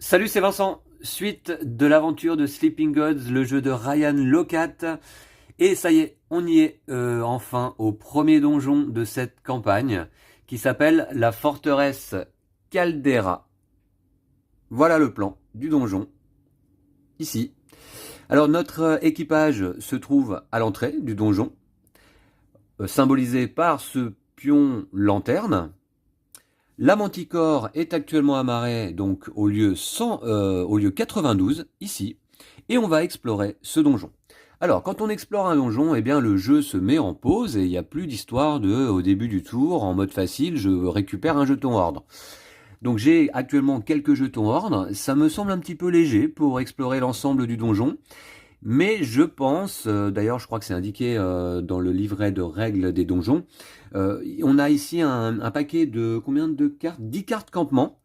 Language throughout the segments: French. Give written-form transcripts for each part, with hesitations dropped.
Salut, c'est Vincent. Suite de l'aventure de Sleeping Gods, le jeu de Ryan Locat. Et ça y est, on y est enfin au premier donjon de cette campagne qui s'appelle la forteresse Caldera. Voilà le plan du donjon, ici. Alors notre équipage se trouve à l'entrée du donjon, symbolisé par ce pion lanterne. La Manticore est actuellement amarrée donc au lieu 92 ici, et on va explorer ce donjon. Alors, quand on explore un donjon, eh bien le jeu se met en pause et il n'y a plus d'histoire de au début du tour, en mode facile, je récupère un jeton ordre. Donc j'ai actuellement quelques jetons ordre, ça me semble un petit peu léger pour explorer l'ensemble du donjon. Mais je pense, d'ailleurs je crois que c'est indiqué dans le livret de règles des donjons, on a ici un paquet de combien de cartes? 10 cartes campement.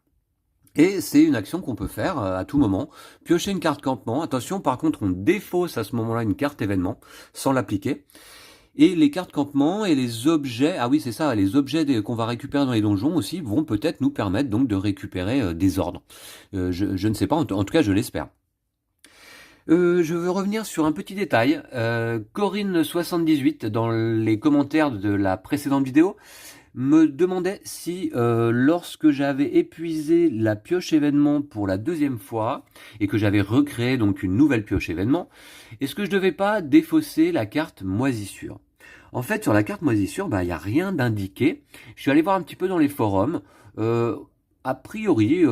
Et c'est une action qu'on peut faire à tout moment. Piocher une carte campement. Attention, par contre, on défausse à ce moment-là une carte événement sans l'appliquer. Et les cartes campement et les objets, ah oui c'est ça, les objets qu'on va récupérer dans les donjons aussi vont peut-être nous permettre donc de récupérer des ordres. Je ne sais pas, en tout cas je l'espère. Je veux revenir sur un petit détail. Corinne78, dans les commentaires de la précédente vidéo, me demandait si lorsque j'avais épuisé la pioche événement pour la deuxième fois et que j'avais recréé donc une nouvelle pioche événement, est-ce que je devais pas défausser la carte moisissure? En fait, sur la carte moisissure, il n'y a rien d'indiqué. Je suis allé voir un petit peu dans les forums. A priori,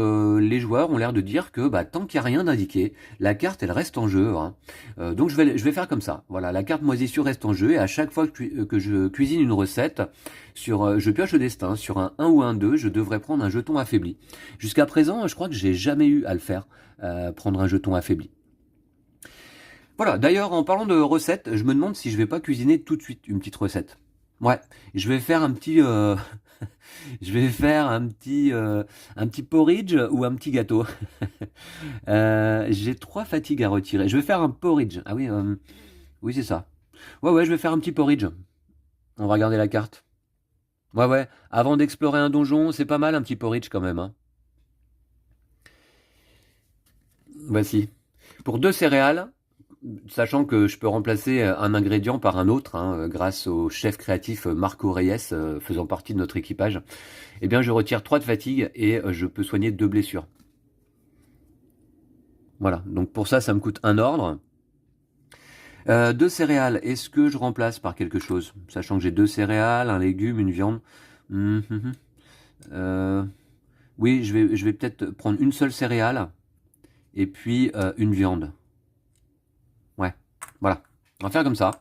les joueurs ont l'air de dire que tant qu'il n'y a rien d'indiqué, la carte elle reste en jeu. Hein. Donc je vais faire comme ça. Voilà, la carte moisissure reste en jeu et à chaque fois que je cuisine une recette, je pioche le destin, sur un 1 ou un 2, je devrais prendre un jeton affaibli. Jusqu'à présent, je crois que j'ai jamais eu à le faire, prendre un jeton affaibli. Voilà, d'ailleurs, en parlant de recettes, je me demande si je vais pas cuisiner tout de suite une petite recette. Ouais, je vais faire un petit, je vais faire un petit porridge ou un petit gâteau. J'ai 3 fatigues à retirer. Je vais faire un porridge. Ah oui, oui c'est ça. Ouais, je vais faire un petit porridge. On va regarder la carte. Ouais, avant d'explorer un donjon, c'est pas mal un petit porridge quand même. Hein. Voici. Pour 2 céréales, sachant que je peux remplacer un ingrédient par un autre, hein, grâce au chef créatif Marco Reyes, faisant partie de notre équipage, eh bien je retire 3 de fatigue et je peux soigner 2 blessures. Voilà, donc pour ça, ça me coûte un ordre. 2 céréales, est-ce que je remplace par quelque chose? Sachant que j'ai 2 céréales, un légume, une viande. Hum, hum, hum. Oui, je vais peut-être prendre une seule céréale et puis une viande. Ouais, voilà. On va faire comme ça.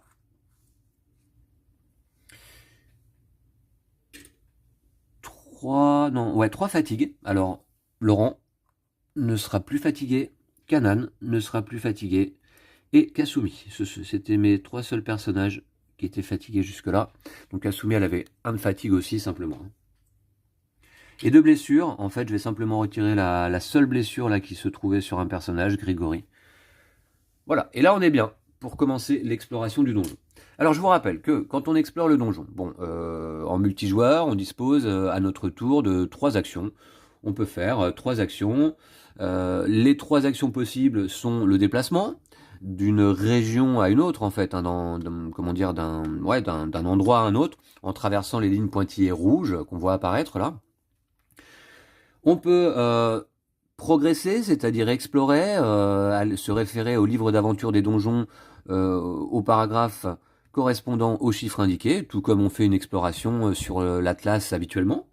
3 fatigues. Alors, Laurent ne sera plus fatigué, Kanan ne sera plus fatigué, et Kasumi. C'était mes 3 seuls personnages qui étaient fatigués jusque-là. Donc Kasumi, elle avait un de fatigue aussi, simplement. Et de blessures, en fait, je vais simplement retirer la seule blessure là qui se trouvait sur un personnage, Grégory. Voilà, et là on est bien pour commencer l'exploration du donjon. Alors je vous rappelle que quand on explore le donjon, en multijoueur, on dispose à notre tour de 3 actions. On peut faire 3 actions. Les 3 actions possibles sont le déplacement d'une région à une autre, en fait, hein, d'un endroit à un autre, en traversant les lignes pointillées rouges qu'on voit apparaître là. On peut progresser, c'est-à-dire explorer, se référer au livre d'aventure des donjons, au paragraphe correspondant aux chiffres indiqués, tout comme on fait une exploration sur l'Atlas habituellement.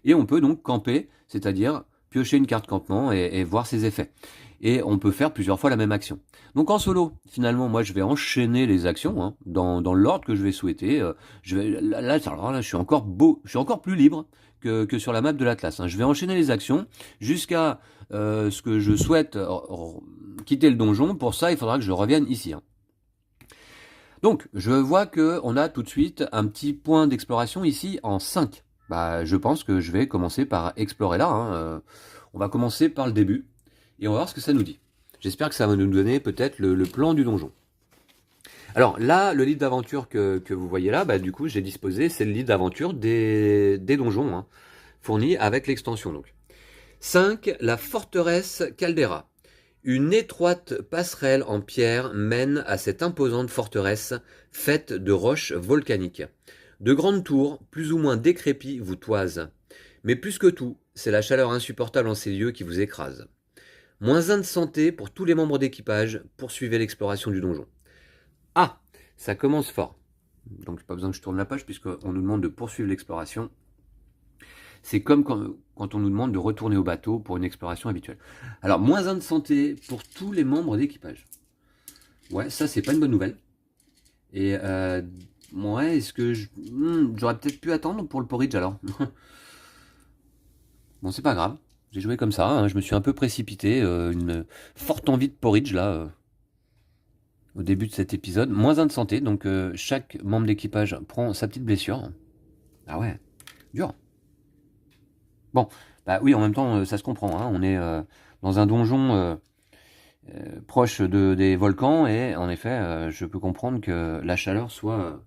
Et on peut donc camper, c'est-à-dire piocher une carte campement et voir ses effets. Et on peut faire plusieurs fois la même action. Donc en solo, finalement, moi je vais enchaîner les actions hein, dans l'ordre que je vais souhaiter. Là, je suis encore plus libre que sur la map de l'Atlas. Hein. Je vais enchaîner les actions jusqu'à ce que je souhaite quitter le donjon. Pour ça, il faudra que je revienne ici. Hein. Donc, je vois qu'on a tout de suite un petit point d'exploration ici en 5. Je pense que je vais commencer par explorer là. Hein. On va commencer par le début et on va voir ce que ça nous dit. J'espère que ça va nous donner peut-être le plan du donjon. Alors là, le livre d'aventure que vous voyez là, du coup, j'ai disposé, c'est le livre d'aventure des donjons, hein, fourni avec l'extension. Donc, 5. La forteresse Caldera. Une étroite passerelle en pierre mène à cette imposante forteresse faite de roches volcaniques. De grandes tours, plus ou moins décrépies, vous toisent. Mais plus que tout, c'est la chaleur insupportable en ces lieux qui vous écrase. -1 de santé pour tous les membres d'équipage, poursuivez l'exploration du donjon. Ah, ça commence fort. Donc pas besoin que je tourne la page puisqu'on nous demande de poursuivre l'exploration. C'est comme quand on nous demande de retourner au bateau pour une exploration habituelle. Alors, -1 de santé pour tous les membres d'équipage. Ouais, ça, c'est pas une bonne nouvelle. Et, ouais, est-ce que j'aurais peut-être pu attendre pour le porridge, alors. Bon, c'est pas grave. J'ai joué comme ça, hein, je me suis un peu précipité. Une forte envie de porridge, là, au début de cet épisode. -1 de santé, donc chaque membre d'équipage prend sa petite blessure. Ah ouais, dur. Bon, bah oui, en même temps, ça se comprend, hein. On est dans un donjon proche des volcans et en effet, je peux comprendre que la chaleur soit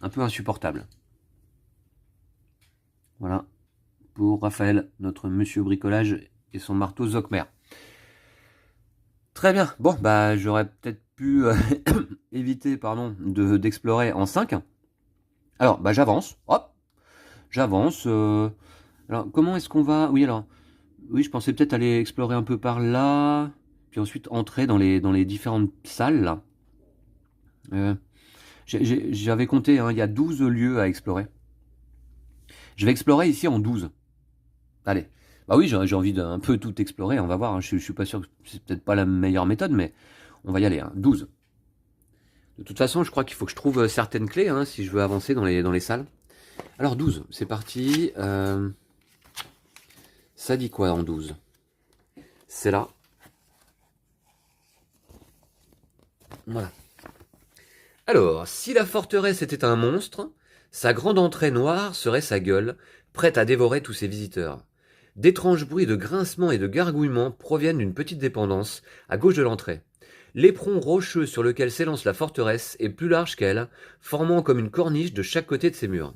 un peu insupportable. Voilà, pour Raphaël, notre monsieur bricolage et son marteau Zockmer. Très bien, bon, bah j'aurais peut-être pu éviter, pardon, d'explorer en 5. Alors, bah j'avance, hop, j'avance. Alors, comment est-ce qu'on va... Oui, alors... Oui, je pensais peut-être aller explorer un peu par là, puis ensuite entrer dans les différentes salles, là. J'avais compté, hein, il y a 12 lieux à explorer. Je vais explorer ici en 12. Allez. Bah oui, j'ai envie d'un peu tout explorer, on va voir. Hein. Je suis pas sûr que c'est peut-être pas la meilleure méthode, mais on va y aller. Hein. 12. De toute façon, je crois qu'il faut que je trouve certaines clés, hein, si je veux avancer dans les salles. Alors 12, c'est parti. Ça dit quoi en 12? C'est là. Voilà. Alors, si la forteresse était un monstre, sa grande entrée noire serait sa gueule, prête à dévorer tous ses visiteurs. D'étranges bruits de grincements et de gargouillements proviennent d'une petite dépendance, à gauche de l'entrée. L'éperon rocheux sur lequel s'élance la forteresse est plus large qu'elle, formant comme une corniche de chaque côté de ses murs.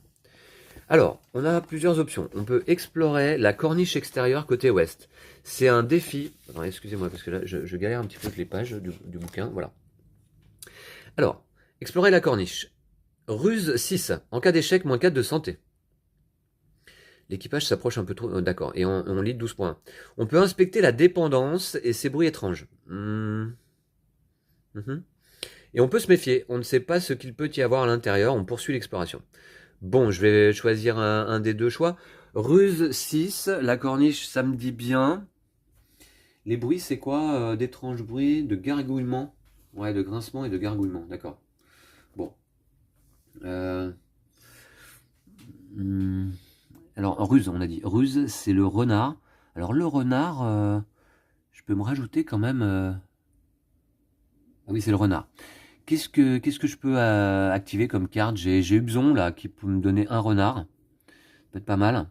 Alors, on a plusieurs options. On peut explorer la corniche extérieure côté ouest. C'est un défi... Alors, excusez-moi, parce que là, je galère un petit peu avec les pages du bouquin. Voilà. Alors, explorer la corniche. Ruse 6. En cas d'échec, -4 de santé. L'équipage s'approche un peu trop... D'accord, et on lit 12 points. On peut inspecter la dépendance et ses bruits étranges. Et on peut se méfier. On ne sait pas ce qu'il peut y avoir à l'intérieur. On poursuit l'exploration. Bon, je vais choisir un des deux choix. Ruse 6, la corniche, ça me dit bien. Les bruits, c'est quoi? D'étranges bruits, de gargouillements. Ouais, de grincements et de gargouillements, d'accord. Bon. Alors, ruse, on a dit. Ruse, c'est le renard. Alors, le renard, je peux me rajouter quand même... Ah oui, c'est le renard. Qu'est-ce que je peux activer comme carte? J'ai Hubzon, là, qui peut me donner un renard. Ça peut être pas mal.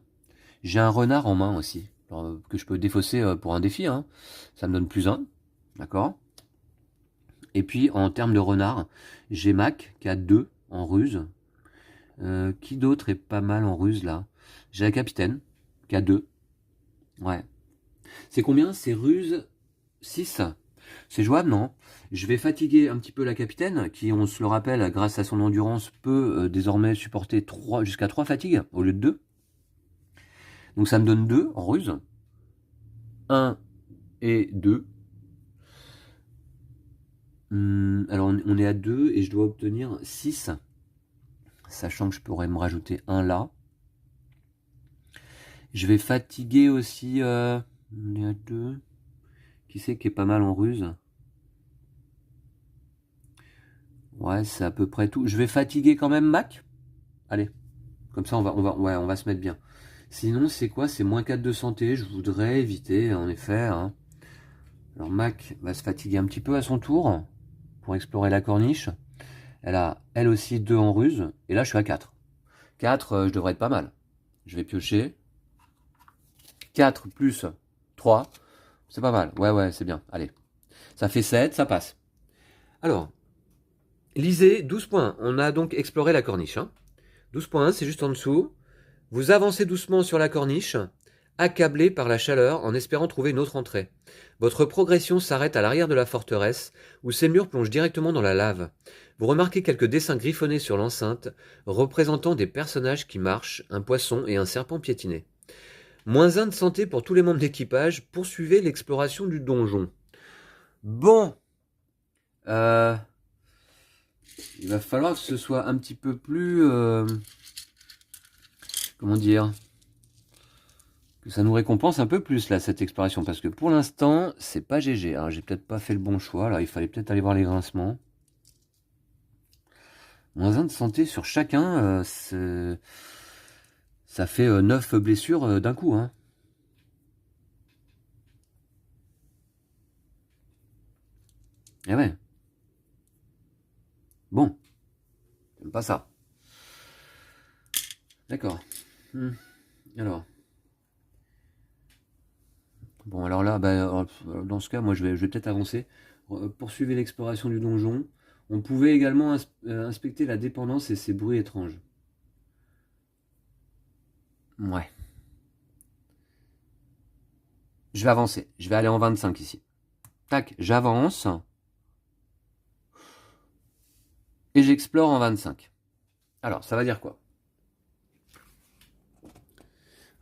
J'ai un renard en main aussi, alors, que je peux défausser pour un défi. Hein. Ça me donne +1. D'accord. Et puis, en termes de renard, j'ai Mac, qui a 2 en ruse. Qui d'autre est pas mal en ruse, là? J'ai la capitaine, qui a 2. Ouais. C'est combien? C'est ruse 6. C'est jouable, non? Je vais fatiguer un petit peu la capitaine, qui, on se le rappelle, grâce à son endurance, peut désormais supporter jusqu'à 3 fatigues, au lieu de 2. Donc ça me donne 2 en ruse. 1 et 2. Alors on est à 2 et je dois obtenir 6. Sachant que je pourrais me rajouter 1 là. Je vais fatiguer aussi... on est à 2. Qui c'est qui est pas mal en ruse? Ouais, c'est à peu près tout. Je vais fatiguer quand même Mac. Allez. Comme ça, on va se mettre bien. Sinon, c'est quoi? C'est -4 de santé. Je voudrais éviter, en effet. Hein. Alors, Mac va se fatiguer un petit peu à son tour pour explorer la corniche. Elle a, elle aussi, 2 en ruse. Et là, je suis à 4. 4, je devrais être pas mal. Je vais piocher. 4 plus 3. C'est pas mal. Ouais, c'est bien. Allez. Ça fait 7, ça passe. Alors, lisez 12 points. On a donc exploré la corniche. Hein. 12 points, c'est juste en dessous. Vous avancez doucement sur la corniche. accablé par la chaleur en espérant trouver une autre entrée. Votre progression s'arrête à l'arrière de la forteresse, où ces murs plongent directement dans la lave. Vous remarquez quelques dessins griffonnés sur l'enceinte, représentant des personnages qui marchent, un poisson et un serpent piétiné. -1 de santé pour tous les membres d'équipage, poursuivez l'exploration du donjon. Bon, il va falloir que ce soit un petit peu plus... comment dire, que ça nous récompense un peu plus, là, cette exploration. Parce que pour l'instant, c'est pas GG. Alors, j'ai peut-être pas fait le bon choix. Là, il fallait peut-être aller voir les grincements. -1 de santé sur chacun, ça fait 9 blessures d'un coup. Hein. Eh ouais. Bon. J'aime pas ça. D'accord. Alors. Bon, alors là, bah, dans ce cas, moi, je vais peut-être avancer. Poursuivez l'exploration du donjon. On pouvait également inspecter la dépendance et ses bruits étranges. Ouais. Je vais avancer. Je vais aller en 25 ici. Tac, j'avance. Et j'explore en 25. Alors, ça va dire quoi?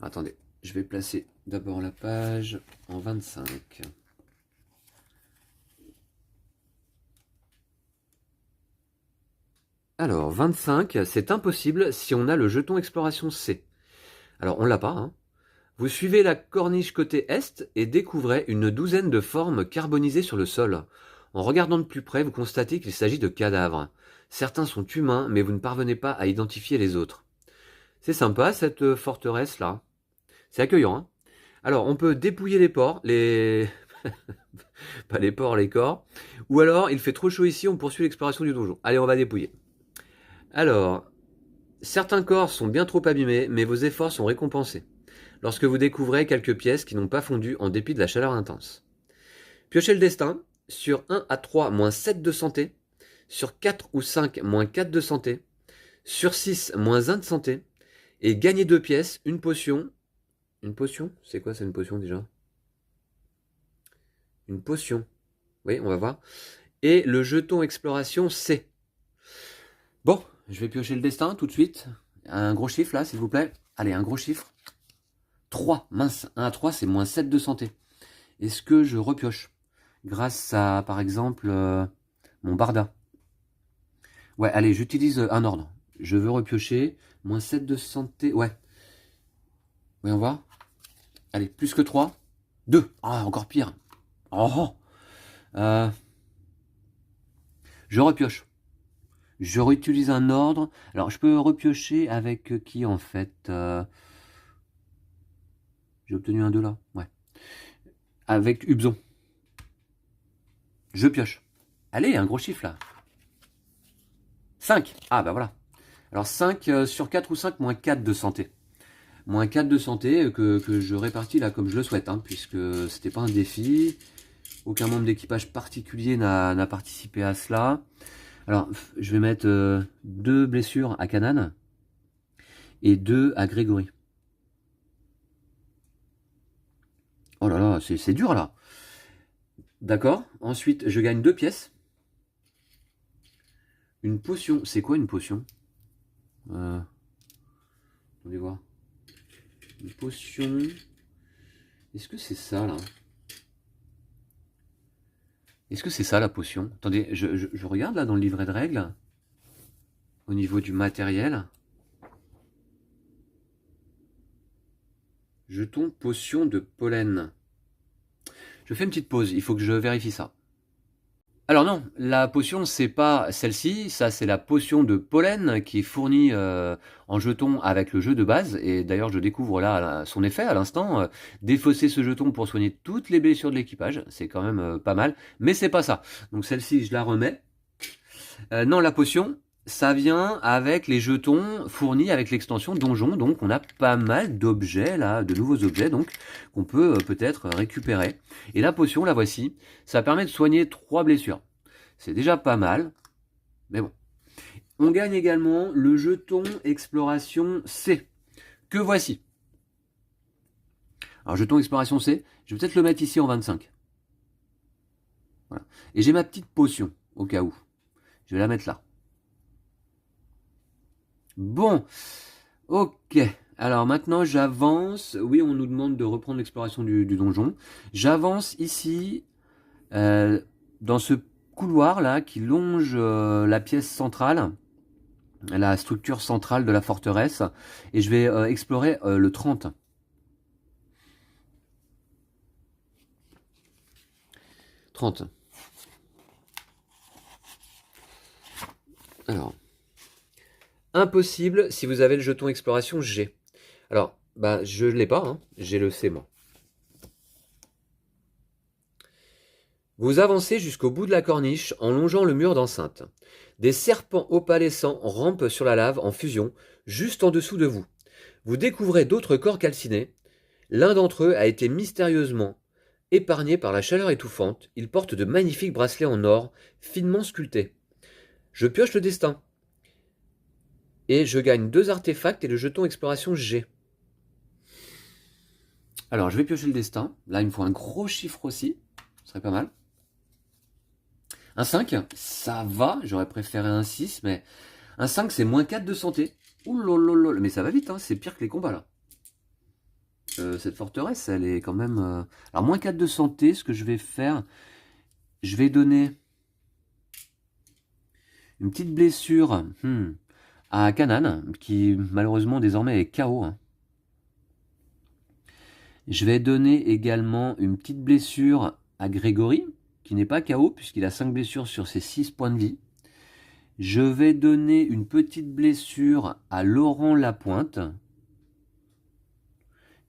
Attendez, je vais placer d'abord la page en 25. Alors, 25, c'est impossible si on a le jeton exploration C. Alors, on l'a pas, hein. Vous suivez la corniche côté est et découvrez une douzaine de formes carbonisées sur le sol. En regardant de plus près, vous constatez qu'il s'agit de cadavres. Certains sont humains, mais vous ne parvenez pas à identifier les autres. C'est sympa cette forteresse-là. C'est accueillant, hein. Alors, on peut dépouiller les porcs, pas les porcs, les corps. Ou alors, il fait trop chaud ici, on poursuit l'exploration du donjon. Allez, on va dépouiller. Alors, certains corps sont bien trop abîmés, mais vos efforts sont récompensés. Lorsque vous découvrez quelques pièces qui n'ont pas fondu en dépit de la chaleur intense. Piochez le destin. Sur 1 à 3, -7 de santé. Sur 4 ou 5, -4 de santé. Sur 6, -1 de santé. Et gagnez 2 pièces, une potion. Une potion? C'est quoi, c'est une potion déjà? Une potion. Oui, on va voir. Et le jeton exploration C. Bon, je vais piocher le destin tout de suite. Un gros chiffre là, s'il vous plaît. Allez, un gros chiffre. 3, mince. 1 à 3, c'est -7 de santé. Est-ce que je repioche? Grâce à, par exemple, mon barda. Ouais, allez, j'utilise un ordre. Je veux repiocher. -7 de santé. Ouais. Voyons voir. Allez, plus que 3. 2. Ah, encore pire. Oh. Je repioche. Je réutilise un ordre. Alors, je peux repiocher avec qui, en fait J'ai obtenu un 2 là. Ouais. Avec Hubzon. Je pioche. Allez, un gros chiffre, là. 5. Ah, bah voilà. Alors, 5 sur 4 ou 5, -4 de santé. -4 de santé que je répartis là comme je le souhaite, hein, puisque c'était pas un défi. Aucun membre d'équipage particulier n'a participé à cela. Alors, je vais mettre 2 blessures à Kanan et 2 à Grégory. Oh là là, c'est dur là. D'accord. Ensuite, je gagne 2 pièces. Une potion. C'est quoi une potion? Attendez voir. Une potion. Est-ce que c'est ça là? Est-ce que c'est ça la potion? Attendez, je regarde là dans le livret de règles. Au niveau du matériel. Jeton potion de pollen. Je fais une petite pause, il faut que je vérifie ça. Alors non, la potion c'est pas celle-ci, ça c'est la potion de pollen qui est fournie en jeton avec le jeu de base, et d'ailleurs je découvre là son effet à l'instant. Défausser ce jeton pour soigner toutes les blessures de l'équipage, c'est quand même pas mal, mais c'est pas ça. Donc celle-ci je la remets. Non, la potion, ça vient avec les jetons fournis avec l'extension donjon, donc on a pas mal d'objets là, de nouveaux objets donc qu'on peut peut-être récupérer. Et la potion, la voici, ça permet de soigner 3 blessures. C'est déjà pas mal, mais bon. On gagne également le jeton exploration C, que voici. Alors, jeton exploration C, je vais peut-être le mettre ici en 25. Voilà. Et j'ai ma petite potion, au cas où. Je vais la mettre là. Bon, ok. Alors maintenant, j'avance. Oui, on nous demande de reprendre l'exploration du donjon. J'avance ici, dans ce couloir là qui longe la pièce centrale, la structure centrale de la forteresse, et je vais explorer le 30. Alors, impossible si vous avez le jeton exploration G. Alors, bah je l'ai pas, hein. J'ai le C moi. Vous avancez jusqu'au bout de la corniche en longeant le mur d'enceinte. Des serpents opalescents rampent sur la lave en fusion, juste en dessous de vous. Vous découvrez d'autres corps calcinés. L'un d'entre eux a été mystérieusement épargné par la chaleur étouffante. Il porte de magnifiques bracelets en or, finement sculptés. Je pioche le destin. Et je gagne 2 artefacts et le jeton exploration G. Alors, je vais piocher le destin. Là, il me faut un gros chiffre aussi. Ce serait pas mal. Un 5, ça va, j'aurais préféré un 6, mais un 5 c'est moins 4 de santé. Ouh, mais ça va vite, hein, c'est pire que les combats là. Cette forteresse, elle est quand même... Alors moins 4 de santé, ce que je vais faire, je vais donner une petite blessure à Kanan, qui malheureusement désormais est KO. Hein. Je vais donner également une petite blessure à Grégory, qui n'est pas KO, puisqu'il a 5 blessures sur ses 6 points de vie. Je vais donner une petite blessure à Laurent Lapointe.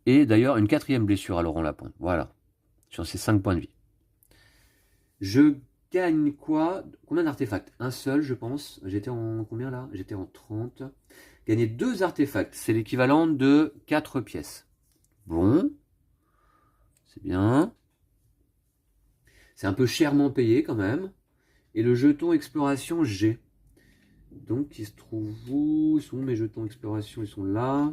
Et d'ailleurs, une 4e blessure à Laurent Lapointe. Voilà. Sur ses 5 points de vie. Je gagne quoi? Combien d'artefacts? Un seul, je pense. J'étais en combien là? J'étais en 30. Gagner 2 artefacts. C'est l'équivalent de 4 pièces. Bon. C'est bien. C'est un peu chèrement payé quand même. Et le jeton exploration G. Donc, il se trouve où? Ils sont où mes jetons exploration? Ils sont là.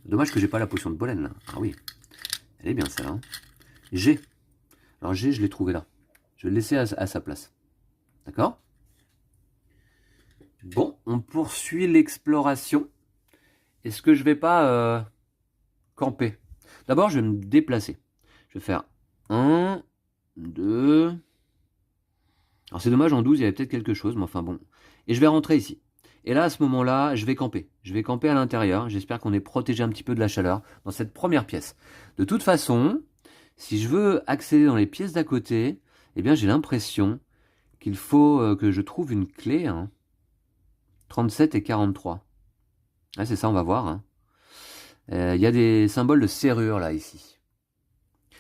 Dommage que j'ai pas la potion de pollen là. Ah oui. Elle est bien celle-là. Hein. G. Alors G, je l'ai trouvé là. Je vais le laisser à sa place. D'accord? Bon, on poursuit l'exploration. Est-ce que je vais pas camper? D'abord, je vais me déplacer. Je vais faire 1, 2... Alors c'est dommage, en 12, il y avait peut-être quelque chose, mais enfin bon. Et je vais rentrer ici. Et là, à ce moment-là, je vais camper. Je vais camper à l'intérieur. J'espère qu'on est protégé un petit peu de la chaleur dans cette première pièce. De toute façon, si je veux accéder dans les pièces d'à côté, eh bien j'ai l'impression qu'il faut que je trouve une clé. Hein. 37 et 43. Ah, c'est ça, on va voir. Hein. Y a des symboles de serrure là, ici.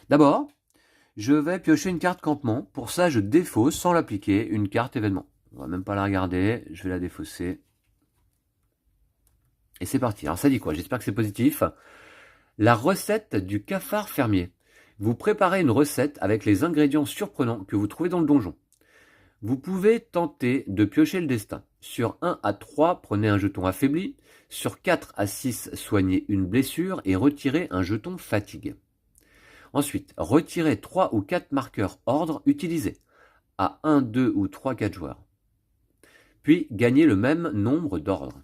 D'abord, je vais piocher une carte campement. Pour ça, je défausse, sans l'appliquer, une carte événement. On va même pas la regarder. Je vais la défausser. Et c'est parti. Alors ça dit quoi? J'espère que c'est positif. La recette du cafard fermier. Vous préparez une recette avec les ingrédients surprenants que vous trouvez dans le donjon. Vous pouvez tenter de piocher le destin. Sur 1 à 3, prenez un jeton affaibli. Sur 4 à 6, soignez une blessure et retirez un jeton fatigue. Ensuite, retirez 3 ou 4 marqueurs ordre utilisés à 1, 2 ou 3, 4 joueurs. Puis, gagnez le même nombre d'ordres.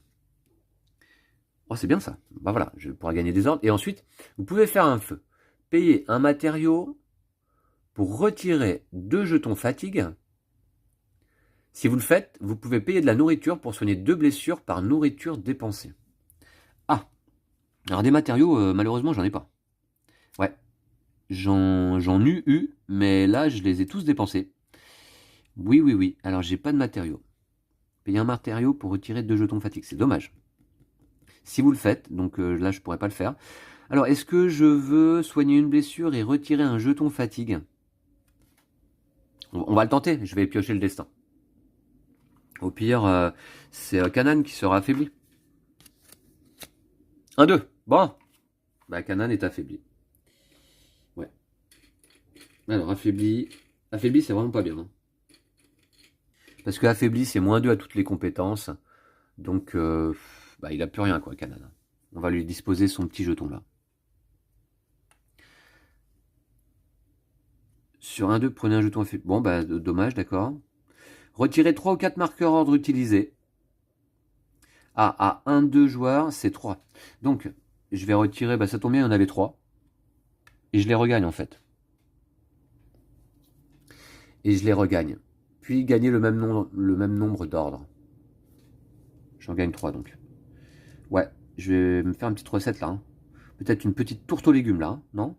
Oh, c'est bien ça. Ben voilà, je pourrai gagner des ordres. Et ensuite, vous pouvez faire un feu. Payez un matériau pour retirer 2 jetons fatigue. Si vous le faites, vous pouvez payer de la nourriture pour soigner 2 blessures par nourriture dépensée. Ah, alors des matériaux, malheureusement, j'en ai pas. Ouais, j'en ai eu, mais là, je les ai tous dépensés. Oui. Alors, j'ai pas de matériaux. Payer un matériau pour retirer 2 jetons fatigue, c'est dommage. Si vous le faites, donc là, je pourrais pas le faire. Alors, est-ce que je veux soigner une blessure et retirer un jeton fatigue? On va le tenter, je vais piocher le destin. Au pire, c'est Kanan qui sera affaibli. 1, 2. Bon. Bah, Kanan est affaibli. Ouais. Alors, affaibli. Affaibli, c'est vraiment pas bien. Hein. Parce que affaibli, c'est -2 à toutes les compétences. Donc, bah, il a plus rien, quoi, Kanan. On va lui disposer son petit jeton, là. Sur un 2, prenez un jeton effet. Bon, bah, dommage, d'accord. Retirez 3 ou 4 marqueurs ordre utilisés. Ah, à 1, 2 joueurs, c'est 3. Donc, je vais retirer, bah, ça tombe bien, il y en avait 3. Et je les regagne, en fait. Et je les regagne. Puis, gagner le même nombre d'ordres. J'en gagne 3, donc. Ouais, je vais me faire une petite recette, là. Hein. Peut-être une petite tourte aux légumes, là, hein, non?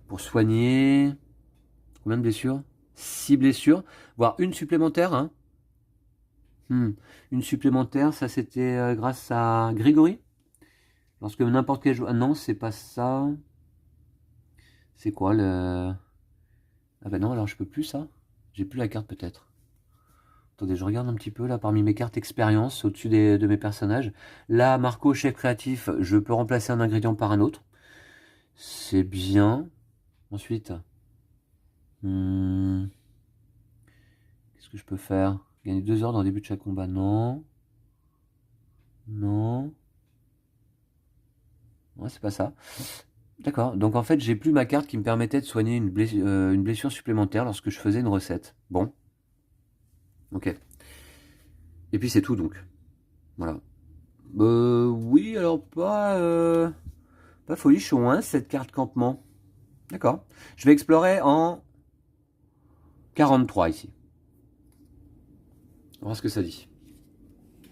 Pour soigner... Combien de blessures? 6 blessures, voire une supplémentaire, hein. Une supplémentaire, ça c'était grâce à Grégory. Lorsque n'importe quel joueur... Ah non, c'est pas ça. C'est quoi le... Ah bah non, alors je peux plus ça. J'ai plus la carte peut-être. Attendez, je regarde un petit peu là parmi mes cartes expérience au-dessus de mes personnages. Là, Marco, chef créatif, je peux remplacer un ingrédient par un autre. C'est bien. Ensuite, qu'est-ce que je peux faire? Gagner 2 heures dans le début de chaque combat? Non. Non. Ouais, c'est pas ça. D'accord. Donc en fait, j'ai plus ma carte qui me permettait de soigner une blessure supplémentaire lorsque je faisais une recette. Bon. Ok. Et puis c'est tout donc. Voilà. Oui, alors pas folichon, hein, cette carte campement. D'accord. Je vais explorer en 43 ici. On va voir ce que ça dit.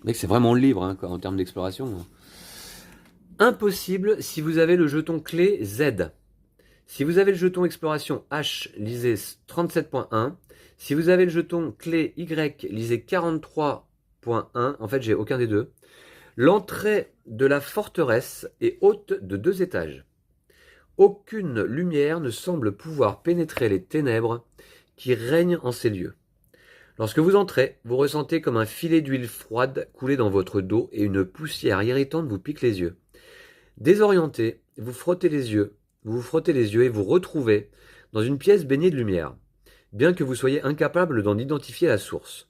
Mec, c'est vraiment libre hein, en termes d'exploration. Impossible si vous avez le jeton clé Z. Si vous avez le jeton exploration H, lisez 37.1. Si vous avez le jeton clé Y, lisez 43.1. En fait, j'ai aucun des deux. L'entrée de la forteresse est haute de 2 étages. Aucune lumière ne semble pouvoir pénétrer les ténèbres qui règnent en ces lieux. Lorsque vous entrez, vous ressentez comme un filet d'huile froide couler dans votre dos et une poussière irritante vous pique les yeux. Désorienté, vous vous frottez les yeux et vous retrouvez dans une pièce baignée de lumière, bien que vous soyez incapable d'en identifier la source.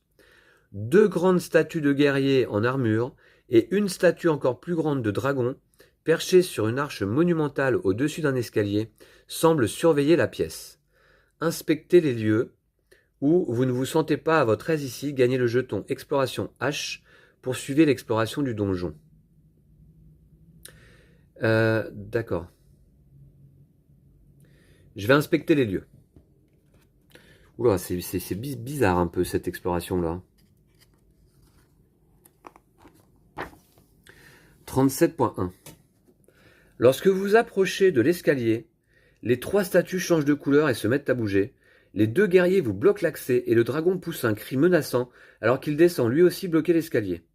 2 grandes statues de guerriers en armure et une statue encore plus grande de dragon, perchée sur une arche monumentale au-dessus d'un escalier, semblent surveiller la pièce. Inspectez les lieux où vous ne vous sentez pas à votre aise ici, gagnez le jeton Exploration H, poursuivez l'exploration du donjon. D'accord. Je vais inspecter les lieux. Oula, c'est bizarre un peu cette exploration-là. 37.1. Lorsque vous approchez de l'escalier, les 3 statues changent de couleur et se mettent à bouger. Les 2 guerriers vous bloquent l'accès et le dragon pousse un cri menaçant alors qu'il descend lui aussi bloquer l'escalier.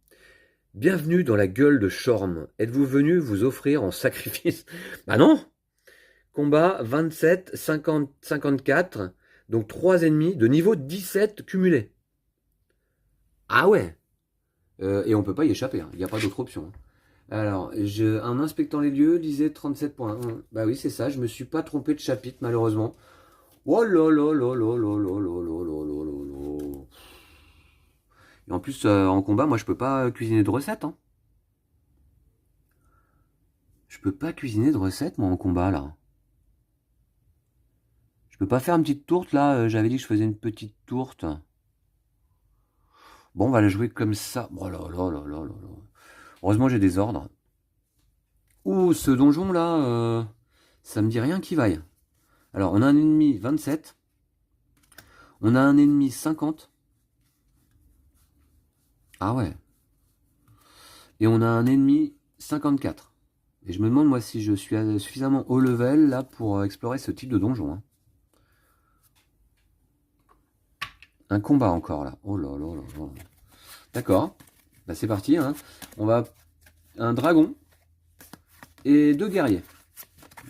Bienvenue dans la gueule de Shorm. Êtes-vous venu vous offrir en sacrifice? Bah non! Combat 27, 50, 54, donc 3 ennemis de niveau 17 cumulés. Ah ouais! Et on peut pas y échapper, hein. Il n'y a pas d'autre option. Alors, en inspectant les lieux, lisez 37.1. Bah oui, c'est ça, je me suis pas trompé de chapitre, malheureusement. Oh là là là là là là là là là là là là. Et en plus, en combat, moi, je peux pas cuisiner de recettes, hein. Je peux pas cuisiner de recettes, moi, en combat, là. Je peux pas faire une petite tourte, là. J'avais dit que je faisais une petite tourte. Bon, on va la jouer comme ça. Oh là là là là là là. Heureusement, j'ai des ordres. Ouh, ce donjon-là, ça me dit rien qui vaille. Alors, on a un ennemi 27. On a un ennemi 50. Ah ouais. Et on a un ennemi 54. Et je me demande, moi, si je suis suffisamment haut level, là, pour explorer ce type de donjon. Hein. Un combat encore, là. Oh là là là là. D'accord. Bah, c'est parti. Hein. On va... Un dragon. Et 2 guerriers.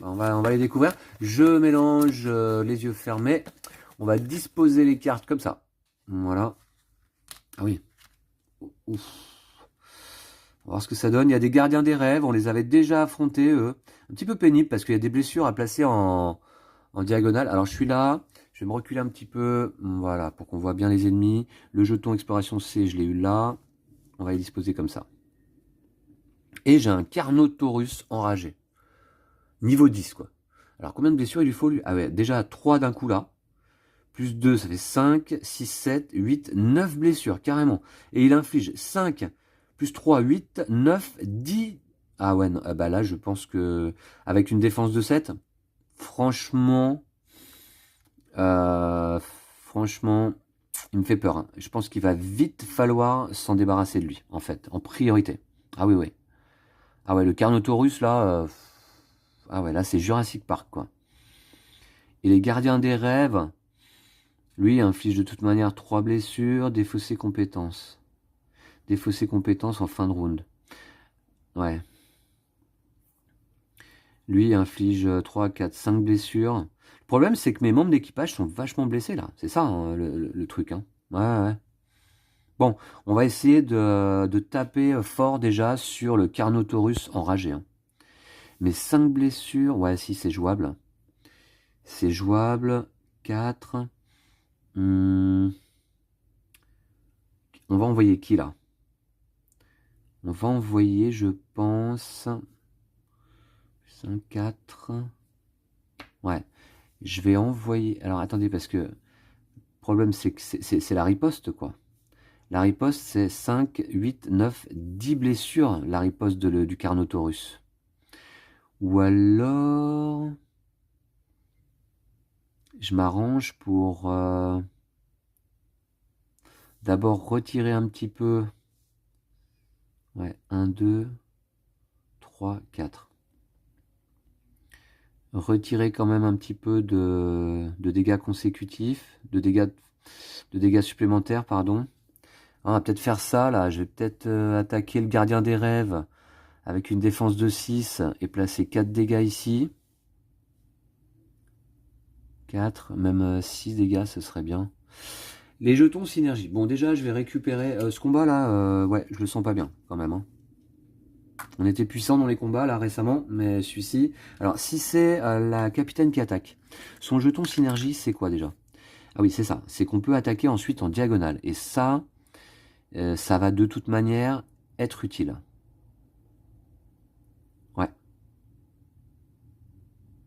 Bah, on va les découvrir. Je mélange les yeux fermés. On va disposer les cartes comme ça. Voilà. Ah oui. Ouf. On va voir ce que ça donne. Il y a des gardiens des rêves. On les avait déjà affrontés, eux. Un petit peu pénible parce qu'il y a des blessures à placer en diagonale. Alors, je suis là. Je vais me reculer un petit peu. Voilà, pour qu'on voit bien les ennemis. Le jeton exploration C, je l'ai eu là. On va les disposer comme ça. Et j'ai un Carnotaurus enragé. Niveau 10, quoi. Alors, combien de blessures il lui faut, lui? Ah ouais, déjà 3 d'un coup, là. Plus 2, ça fait 5, 6, 7, 8, 9 blessures, carrément. Et il inflige 5, plus 3, 8, 9, 10. Ah ouais, non, bah là, je pense que avec une défense de 7, franchement, euh, franchement, il me fait peur, hein. Je pense qu'il va vite falloir s'en débarrasser de lui, en fait, en priorité. Ah oui, oui. Ah ouais, le Carnotaurus, là, ah ouais, là, c'est Jurassic Park, quoi. Et les gardiens des rêves, lui, inflige de toute manière 3 blessures, défausser compétences. Défausser compétences en fin de round. Ouais. Lui inflige 3, 4, 5 blessures. Le problème, c'est que mes membres d'équipage sont vachement blessés, là. C'est ça, hein, le truc, hein. Ouais, ouais. Bon, on va essayer de taper fort déjà sur le Carnotaurus enragé, hein. Mais 5 blessures, ouais, si, c'est jouable. C'est jouable. 4. On va envoyer qui, là? On va envoyer, je pense... 5, 4... Ouais. Je vais envoyer... Alors, attendez, parce que... Le problème, c'est que c'est la riposte, quoi. La riposte, c'est 5, 8, 9, 10 blessures, la riposte du Carnotaurus. Ou alors... Je m'arrange pour... d'abord retirer un petit peu... Ouais, 1, 2, 3, 4. Retirer quand même un petit peu de dégâts consécutifs, de dégâts supplémentaires, pardon. On va peut-être faire ça, là. Je vais peut-être attaquer le gardien des rêves avec une défense de 6 et placer 4 dégâts ici. 4, même 6 dégâts, ce serait bien. Les jetons synergie. Bon, déjà, je vais récupérer... ce combat-là, ouais, je le sens pas bien, quand même, hein. On était puissant dans les combats, là, récemment, mais celui-ci... Alors, si c'est la capitaine qui attaque, son jeton synergie, c'est quoi, déjà? Ah oui, c'est ça. C'est qu'on peut attaquer ensuite en diagonale. Et ça, ça va de toute manière être utile. Ouais.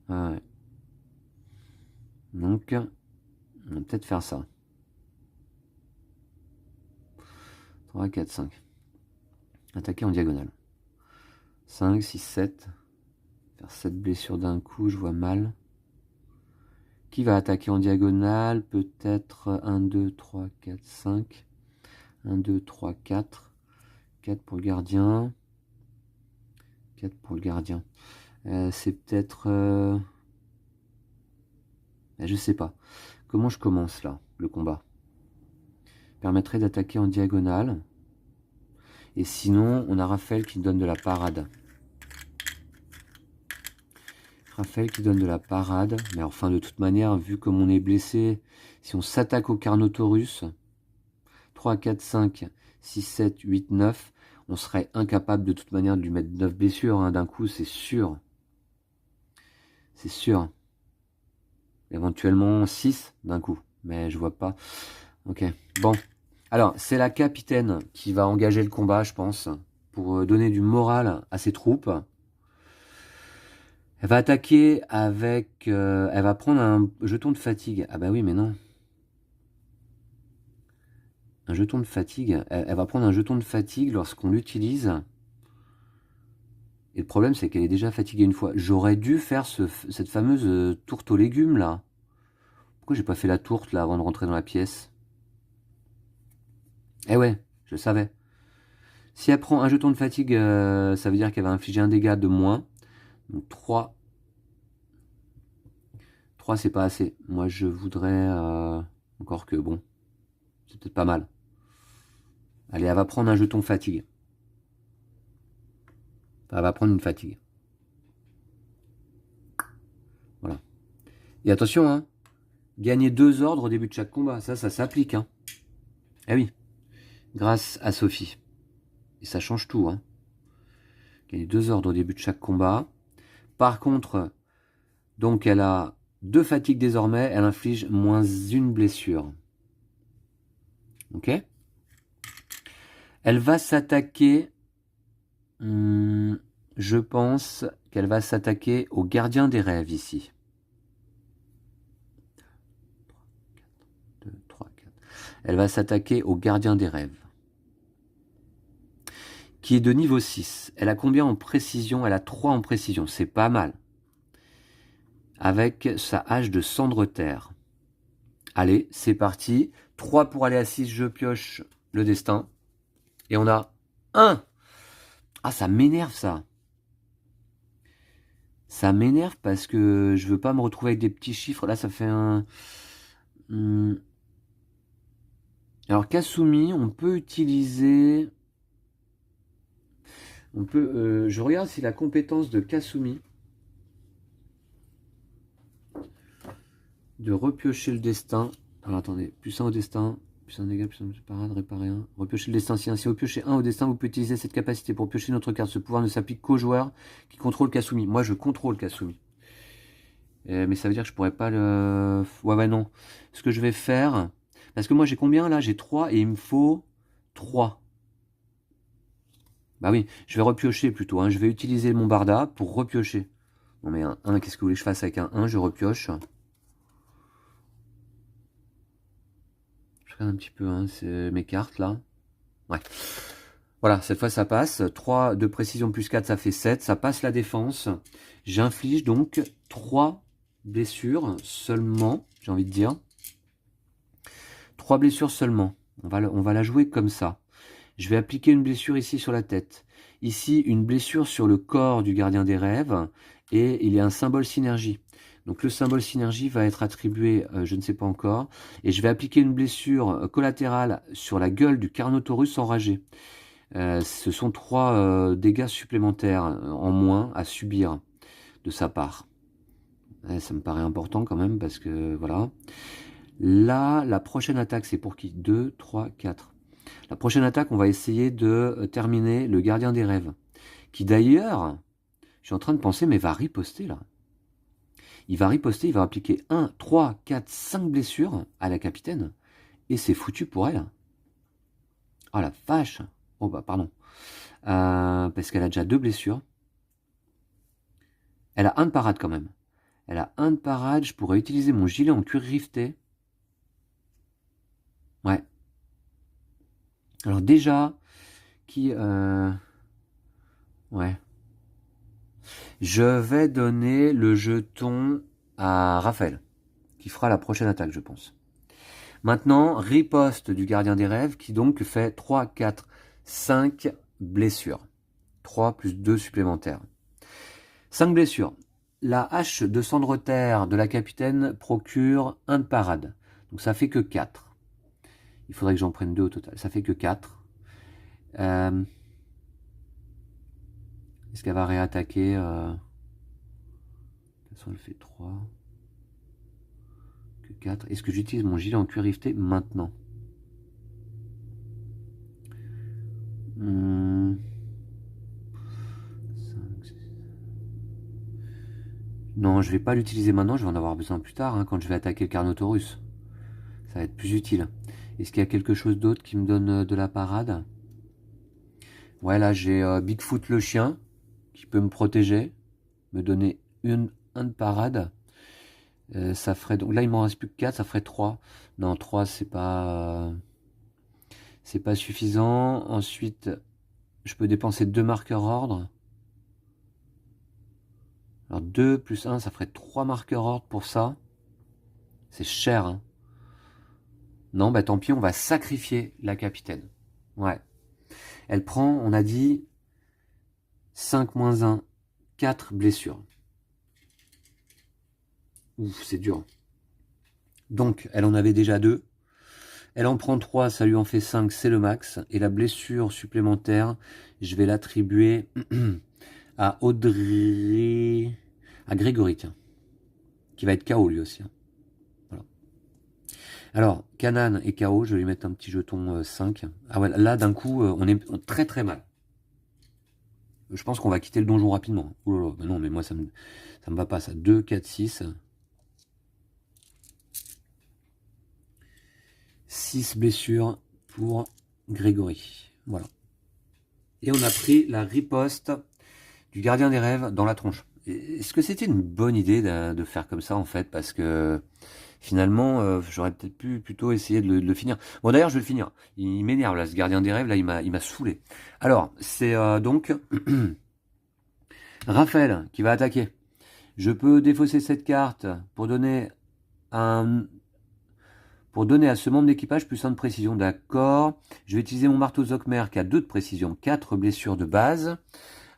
Ouais. Donc, on va peut-être faire ça. 3, 4, 5. Attaquer en diagonale. 5, 6, 7. Faire 7 blessures d'un coup, je vois mal. Qui va attaquer en diagonale? Peut-être 1, 2, 3, 4, 5. 1, 2, 3, 4. 4 pour le gardien. 4 pour le gardien. C'est peut-être... je sais pas. Comment je commence là, le combat? Permettrait d'attaquer en diagonale. Et sinon, on a Raphaël qui donne de la parade. Raphaël qui donne de la parade. Mais enfin, de toute manière, vu comme on est blessé, si on s'attaque au Carnotaurus, 3, 4, 5, 6, 7, 8, 9, on serait incapable de toute manière de lui mettre 9 blessures, hein, d'un coup, c'est sûr. C'est sûr. Éventuellement 6 d'un coup. Mais je vois pas. Ok. Bon. Alors, c'est la capitaine qui va engager le combat, je pense, pour donner du moral à ses troupes. Elle va attaquer avec... elle va prendre un jeton de fatigue. Ah bah oui, mais non. Un jeton de fatigue. Elle va prendre un jeton de fatigue lorsqu'on l'utilise. Et le problème, c'est qu'elle est déjà fatiguée une fois. J'aurais dû faire cette fameuse tourte aux légumes, là. Pourquoi j'ai pas fait la tourte, là, avant de rentrer dans la pièce? Eh ouais, je savais. Si elle prend un jeton de fatigue, ça veut dire qu'elle va infliger un dégât de moins. Donc 3. 3, c'est pas assez. Moi, je voudrais... encore que, bon, c'est peut-être pas mal. Allez, elle va prendre un jeton fatigue. Elle va prendre une fatigue. Voilà. Et attention, hein. Gagner 2 ordres au début de chaque combat. Ça s'applique, hein. Eh oui. Grâce à Sophie. Et ça change tout, hein. Gagner 2 ordres au début de chaque combat. Par contre, donc elle a 2 fatigues désormais. Elle inflige moins 1 blessure. Ok. Elle va s'attaquer... je pense qu'elle va s'attaquer au gardien des rêves ici. Elle va s'attaquer au gardien des rêves, qui est de niveau 6. Elle a combien en précision? Elle a 3 en précision, c'est pas mal. Avec sa hache de cendre-terre. Allez, c'est parti. 3 pour aller à 6, je pioche le destin. Et on a 1. Ah, ça m'énerve ça. Ça m'énerve parce que je veux pas me retrouver avec des petits chiffres. Là, ça fait un... Alors, Kasumi, on peut utiliser... je regarde si la compétence de Kasumi de repiocher le destin. Alors attendez, plus 1 au destin, plus 1 dégâts, plus 1 parade, réparer 1. Repiocher le destin. Si vous piochez 1 au destin, vous pouvez utiliser cette capacité pour piocher notre carte. Ce pouvoir ne s'applique qu'aux joueurs qui contrôlent Kasumi. Moi je contrôle Kasumi. Mais ça veut dire que je pourrais pas le... Ouais non. Ce que je vais faire... Parce que moi j'ai combien là? J'ai 3 et il me faut 3. Bah oui, je vais repiocher plutôt. Hein. Je vais utiliser mon barda pour repiocher. Non mais un 1, qu'est-ce que vous voulez que je fasse avec un 1? Je repioche. Je regarde un petit peu hein, mes cartes là. Ouais. Voilà, cette fois ça passe. 3 de précision plus 4, ça fait 7. Ça passe la défense. J'inflige donc 3 blessures seulement, j'ai envie de dire. 3 blessures seulement. On va la jouer comme ça. Je vais appliquer une blessure ici sur la tête. Ici, une blessure sur le corps du gardien des rêves. Et il y a un symbole synergie. Donc le symbole synergie va être attribué, je ne sais pas encore. Et je vais appliquer une blessure collatérale sur la gueule du Carnotaurus enragé. Ce sont 3 dégâts supplémentaires en moins à subir de sa part. Ça me paraît important quand même parce que voilà. Là, la prochaine attaque, c'est pour qui? 2, 3, 4. La prochaine attaque, on va essayer de terminer le gardien des rêves. Qui d'ailleurs, je suis en train de penser, mais va riposter là. Il va riposter, il va appliquer 1, 3, 4, 5 blessures à la capitaine. Et c'est foutu pour elle. Oh la vache. Oh bah pardon. Parce qu'elle a déjà 2 blessures. Elle a 1 de parade quand même. Elle a 1 de parade. Je pourrais utiliser mon gilet en cuir rifté. Ouais. Alors déjà, ouais. Je vais donner le jeton à Raphaël, qui fera la prochaine attaque, je pense. Maintenant, riposte du gardien des rêves, qui donc fait 3, 4, 5 blessures. 3 plus 2 supplémentaires. 5 blessures. La hache de cendre-terre de la capitaine procure 1 de parade. Donc ça fait que 4. Il faudrait que j'en prenne 2 au total. Ça fait que 4. Est-ce qu'elle va réattaquer de toute façon, elle fait 3. Que 4. Est-ce que j'utilise mon gilet en cuir rifté maintenant? Non, je vais pas l'utiliser maintenant, je vais en avoir besoin plus tard, hein, quand je vais attaquer le Carnotaurus. Ça va être plus utile. Est-ce qu'il y a quelque chose d'autre qui me donne de la parade? Ouais, là j'ai Bigfoot le chien, qui peut me protéger, me donner un de parade. Ça ferait, donc là il m'en reste plus que 4, ça ferait 3. Non, 3 c'est pas suffisant. Ensuite, je peux dépenser 2 marqueurs ordre. Alors 2 plus 1, ça ferait 3 marqueurs ordre pour ça. C'est cher, hein. Non, bah tant pis, on va sacrifier la capitaine. Ouais. Elle prend, on a dit, 5 moins 1, 4 blessures. Ouf, c'est dur. Donc, elle en avait déjà 2. Elle en prend 3, ça lui en fait 5, c'est le max. Et la blessure supplémentaire, je vais l'attribuer à Audrey... à Grégory, tiens. Qui va être KO lui aussi. Voilà. Alors, Kanan est KO, je vais lui mettre un petit jeton 5. Ah ouais, là d'un coup, on est très très mal. Je pense qu'on va quitter le donjon rapidement. Oh là là, bah non, mais moi ça me va pas ça. 2, 4, 6. 6 blessures pour Grégory. Voilà. Et on a pris la riposte du gardien des rêves dans la tronche. Est-ce que c'était une bonne idée de faire comme ça en fait? Parce que Finalement, j'aurais peut-être pu plutôt essayer de le finir. Bon, d'ailleurs, je vais le finir. Il m'énerve, là, ce gardien des rêves, là, il m'a saoulé. Alors, c'est donc Raphaël qui va attaquer. Je peux défausser cette carte pour donner à ce membre d'équipage plus 1 de précision. D'accord. Je vais utiliser mon marteau Zokmer qui a 2 de précision, 4 blessures de base.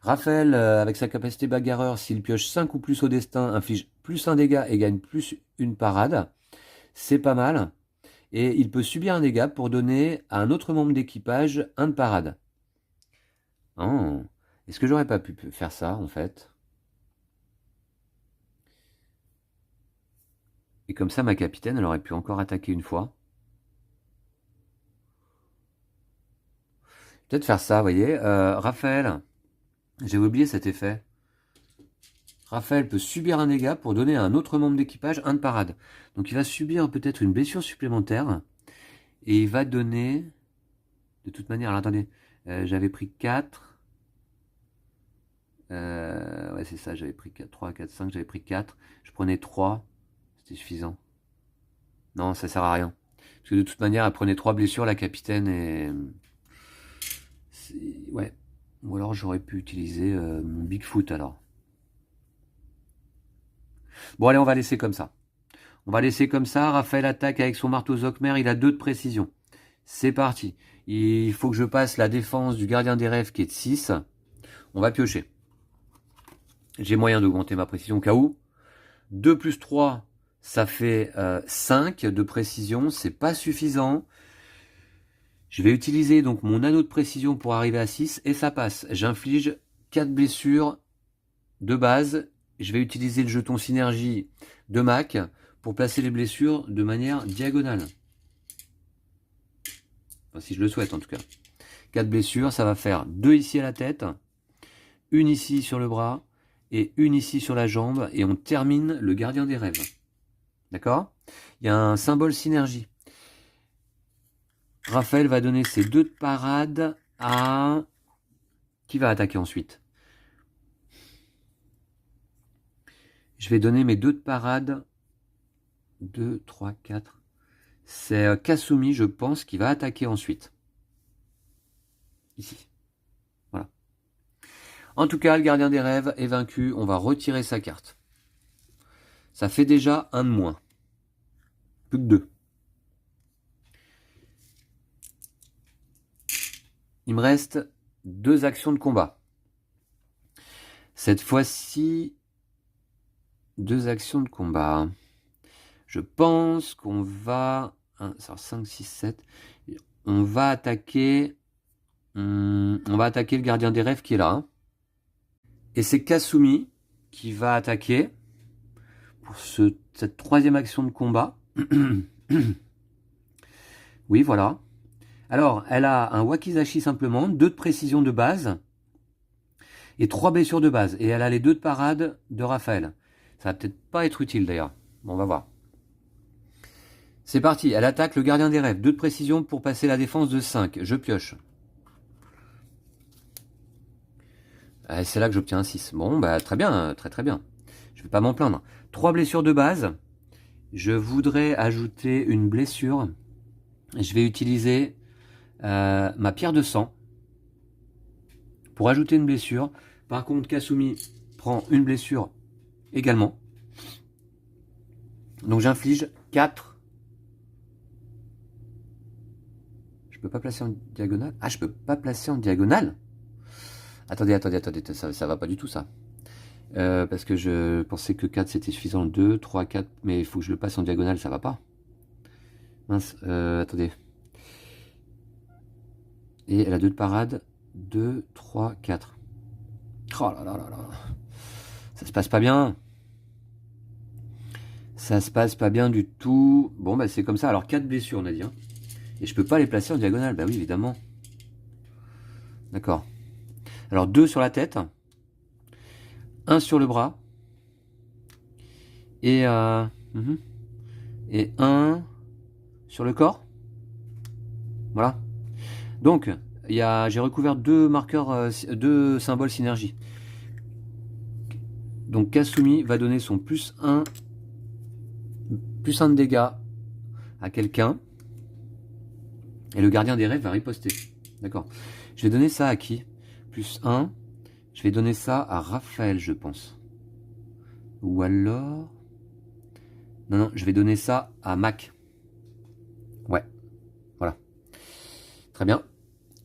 Raphaël, avec sa capacité bagarreur, s'il pioche 5 ou plus au destin, inflige plus 1 dégât et gagne plus 1 parade. C'est pas mal. Et il peut subir un dégât pour donner à un autre membre d'équipage 1 de parade. Oh. Est-ce que j'aurais pas pu faire ça, en fait? Et comme ça, ma capitaine, elle aurait pu encore attaquer une fois. Peut-être faire ça, vous voyez. Raphaël, j'ai oublié cet effet. Raphaël peut subir un dégât pour donner à un autre membre d'équipage 1 de parade. Donc il va subir peut-être une blessure supplémentaire. Et il va donner... De toute manière, alors attendez, j'avais pris 4. Ouais, c'est ça, j'avais pris 4, 3, 4, 5, j'avais pris 4. Je prenais 3, c'était suffisant. Non, ça sert à rien. Parce que de toute manière, elle prenait 3 blessures, la capitaine, et... Ouais. Ou alors j'aurais pu utiliser mon Bigfoot, alors. Bon, allez, on va laisser comme ça. On va laisser comme ça. Raphaël attaque avec son marteau Zokmer, il a 2 de précision. C'est parti. Il faut que je passe la défense du gardien des rêves qui est de 6. On va piocher. J'ai moyen d'augmenter ma précision au cas où. 2 plus 3, ça fait 5 de précision. C'est pas suffisant. Je vais utiliser donc mon anneau de précision pour arriver à 6 et ça passe. J'inflige 4 blessures de base. Je vais utiliser le jeton synergie de Mac pour placer les blessures de manière diagonale. Enfin, si je le souhaite en tout cas. 4 blessures, ça va faire 2 ici à la tête, une ici sur le bras et une ici sur la jambe. Et on termine le gardien des rêves. D'accord? Il y a un symbole synergie. Raphaël va donner ses 2 de parade à... Qui va attaquer ensuite? Je vais donner mes 2 de parade. 2, 3, 4. C'est Kasumi, je pense, qui va attaquer ensuite. Ici. Voilà. En tout cas, le gardien des rêves est vaincu. On va retirer sa carte. Ça fait déjà 1 de moins. Plus que 2. Il me reste 2 actions de combat. Cette fois-ci, 2 actions de combat. Je pense qu'on va... 5, 6, 7. On va attaquer... on va attaquer le gardien des rêves qui est là. Hein. Et c'est Kasumi qui va attaquer pour cette 3e action de combat. Oui, voilà. Alors, elle a un wakizashi simplement, 2 de précision de base et 3 blessures de base. Et elle a les 2 de parade de Raphaël. Ça va peut-être pas être utile d'ailleurs. Bon, on va voir. C'est parti, elle attaque le gardien des rêves. 2 de précision pour passer la défense de 5. Je pioche. C'est là que j'obtiens un 6. Bon, bah très bien, très bien. Je vais pas m'en plaindre. 3 blessures de base. Je voudrais ajouter une blessure. Je vais utiliser ma pierre de sang pour ajouter une blessure. Par contre, Kasumi prend une blessure également. Donc j'inflige 4. Je peux pas placer en diagonale. Ah, je peux pas placer en diagonale. Attendez, ça va pas du tout ça. Parce que je pensais que 4 c'était suffisant. 2, 3, 4, mais il faut que je le passe en diagonale, ça va pas. Mince, attendez. Et elle a 2 de parade. 2, 3, 4. Oh là là là là. Ça se passe pas bien. Ça se passe pas bien du tout. Bon, bah c'est comme ça. Alors 4 blessures, on a dit. Hein. Et je peux pas les placer en diagonale. Bah oui, évidemment. D'accord. Alors 2 sur la tête. 1 sur le bras. Et 1 sur le corps. Voilà. Donc, j'ai recouvert 2 marqueurs, 2 symboles synergie. Donc Kasumi va donner son plus 1 plus 1 de dégâts à quelqu'un. Et le gardien des rêves va riposter. D'accord. Je vais donner ça à qui? Plus 1. Je vais donner ça à Raphaël, je pense. Ou alors... Non, je vais donner ça à Mac. Ouais, voilà. Très bien.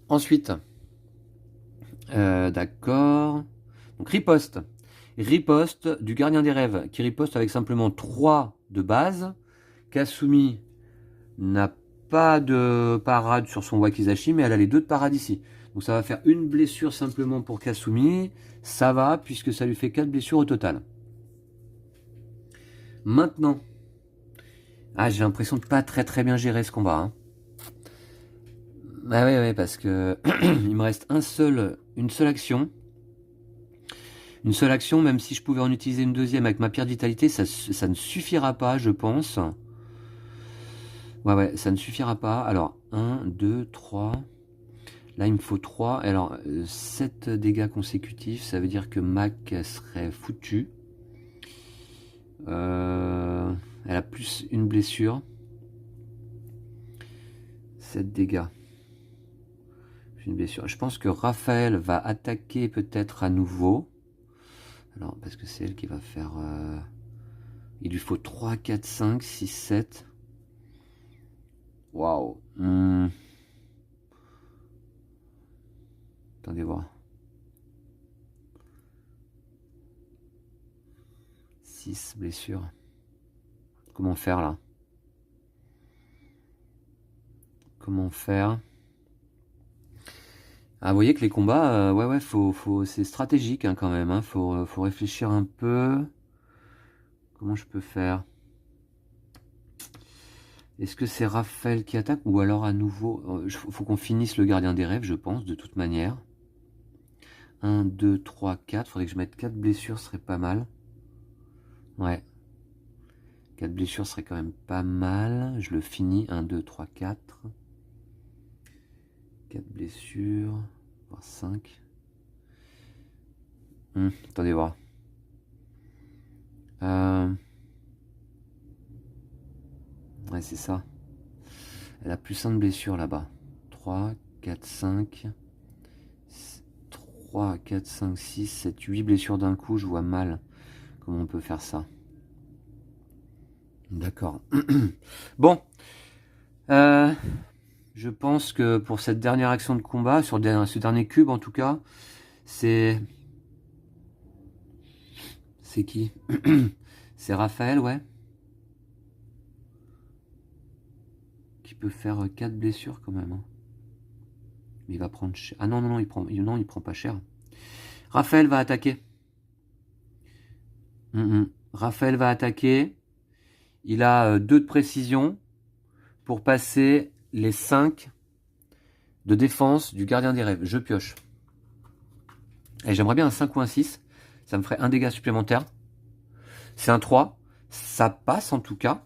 Ensuite, d'accord. Donc riposte. Riposte du gardien des rêves, qui riposte avec simplement 3 de base. Kasumi n'a pas de parade sur son Wakizashi, mais elle a les 2 de parade ici. Donc ça va faire une blessure simplement pour Kasumi. Ça va, puisque ça lui fait 4 blessures au total. Maintenant, j'ai l'impression de pas très bien gérer ce combat. Hein. Bah ouais, parce que il me reste une seule action. Une seule action, même si je pouvais en utiliser une deuxième avec ma pierre de vitalité, ça ne suffira pas, je pense. Ouais, ça ne suffira pas. Alors, 1, 2, 3. Là, il me faut 3. Alors, 7 dégâts consécutifs, ça veut dire que Mac serait foutu. Elle a plus une blessure. 7 dégâts. Une blessure. Je pense que Raphaël va attaquer peut-être à nouveau. Alors, parce que c'est elle qui va faire... Il lui faut 3, 4, 5, 6, 7. Waouh. Attendez voir. 6 blessures. Comment faire là? Comment faire? Vous voyez que les combats, c'est stratégique hein, quand même. Hein, faut réfléchir un peu. Comment je peux faire? Est-ce que c'est Raphaël qui attaque ou alors à nouveau... faut qu'on finisse le gardien des rêves, je pense, de toute manière. 1, 2, 3, 4. Faudrait que je mette 4 blessures, ce serait pas mal. Ouais. 4 blessures serait quand même pas mal. Je le finis. 1, 2, 3, 4. 4 blessures. Voire 5. Attendez voir. Ouais, c'est ça. Elle a plus 1 de blessure là-bas. 3, 4, 5. 3, 4, 5, 6, 7, 8 blessures d'un coup. Je vois mal comment on peut faire ça. D'accord. Bon. Je pense que pour cette dernière action de combat, sur ce dernier cube en tout cas, c'est... C'est qui? C'est Raphaël, ouais. Qui peut faire 4 blessures quand même. Hein. Mais il va prendre cher. Ah non, il prend pas cher. Raphaël va attaquer. Raphaël va attaquer. Il a 2 de précision pour passer les 5 de défense du gardien des rêves. Je pioche. Et j'aimerais bien un 5 ou un 6. Ça me ferait un dégât supplémentaire. C'est un 3. Ça passe en tout cas.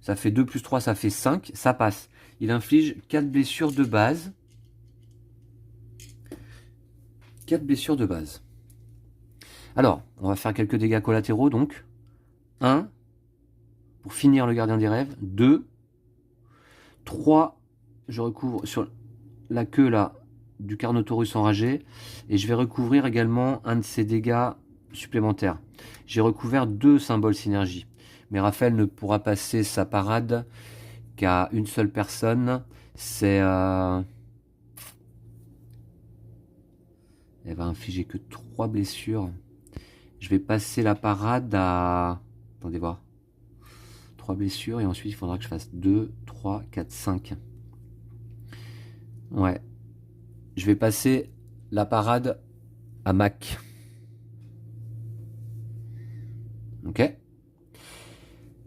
Ça fait 2 plus 3, ça fait 5. Ça passe. Il inflige 4 blessures de base. 4 blessures de base. Alors, on va faire quelques dégâts collatéraux donc. 1. Pour finir le gardien des rêves. 2. 3. Je recouvre sur la queue là du Carnotaurus enragé. Et je vais recouvrir également un de ses dégâts supplémentaires. J'ai recouvert 2 symboles synergie. Mais Raphaël ne pourra passer sa parade qu'à une seule personne. C'est... Elle va infliger que 3 blessures. Je vais passer la parade à... Attendez voir. 3 blessures et ensuite il faudra que je fasse 2, 3, 4, 5. Ouais. Je vais passer la parade à Mac. Ok.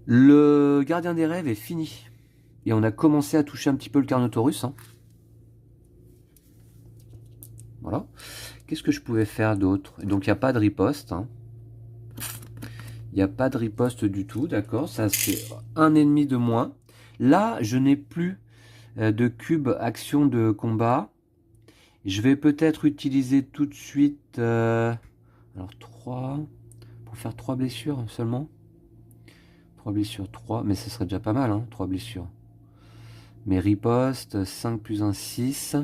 Le gardien des rêves est fini. Et on a commencé à toucher un petit peu le Carnotaurus. Hein. Voilà. Qu'est-ce que je pouvais faire d'autre? Donc il n'y a pas de riposte. Hein. Il n'y a pas de riposte du tout, d'accord. Ça c'est un ennemi de moins. Là, je n'ai plus de cube action de combat. Je vais peut-être utiliser tout de suite... alors 3... Pour faire 3 blessures seulement. 3 blessures, 3, mais ce serait déjà pas mal, hein, 3 blessures. Mais riposte, 5 plus 1, 6.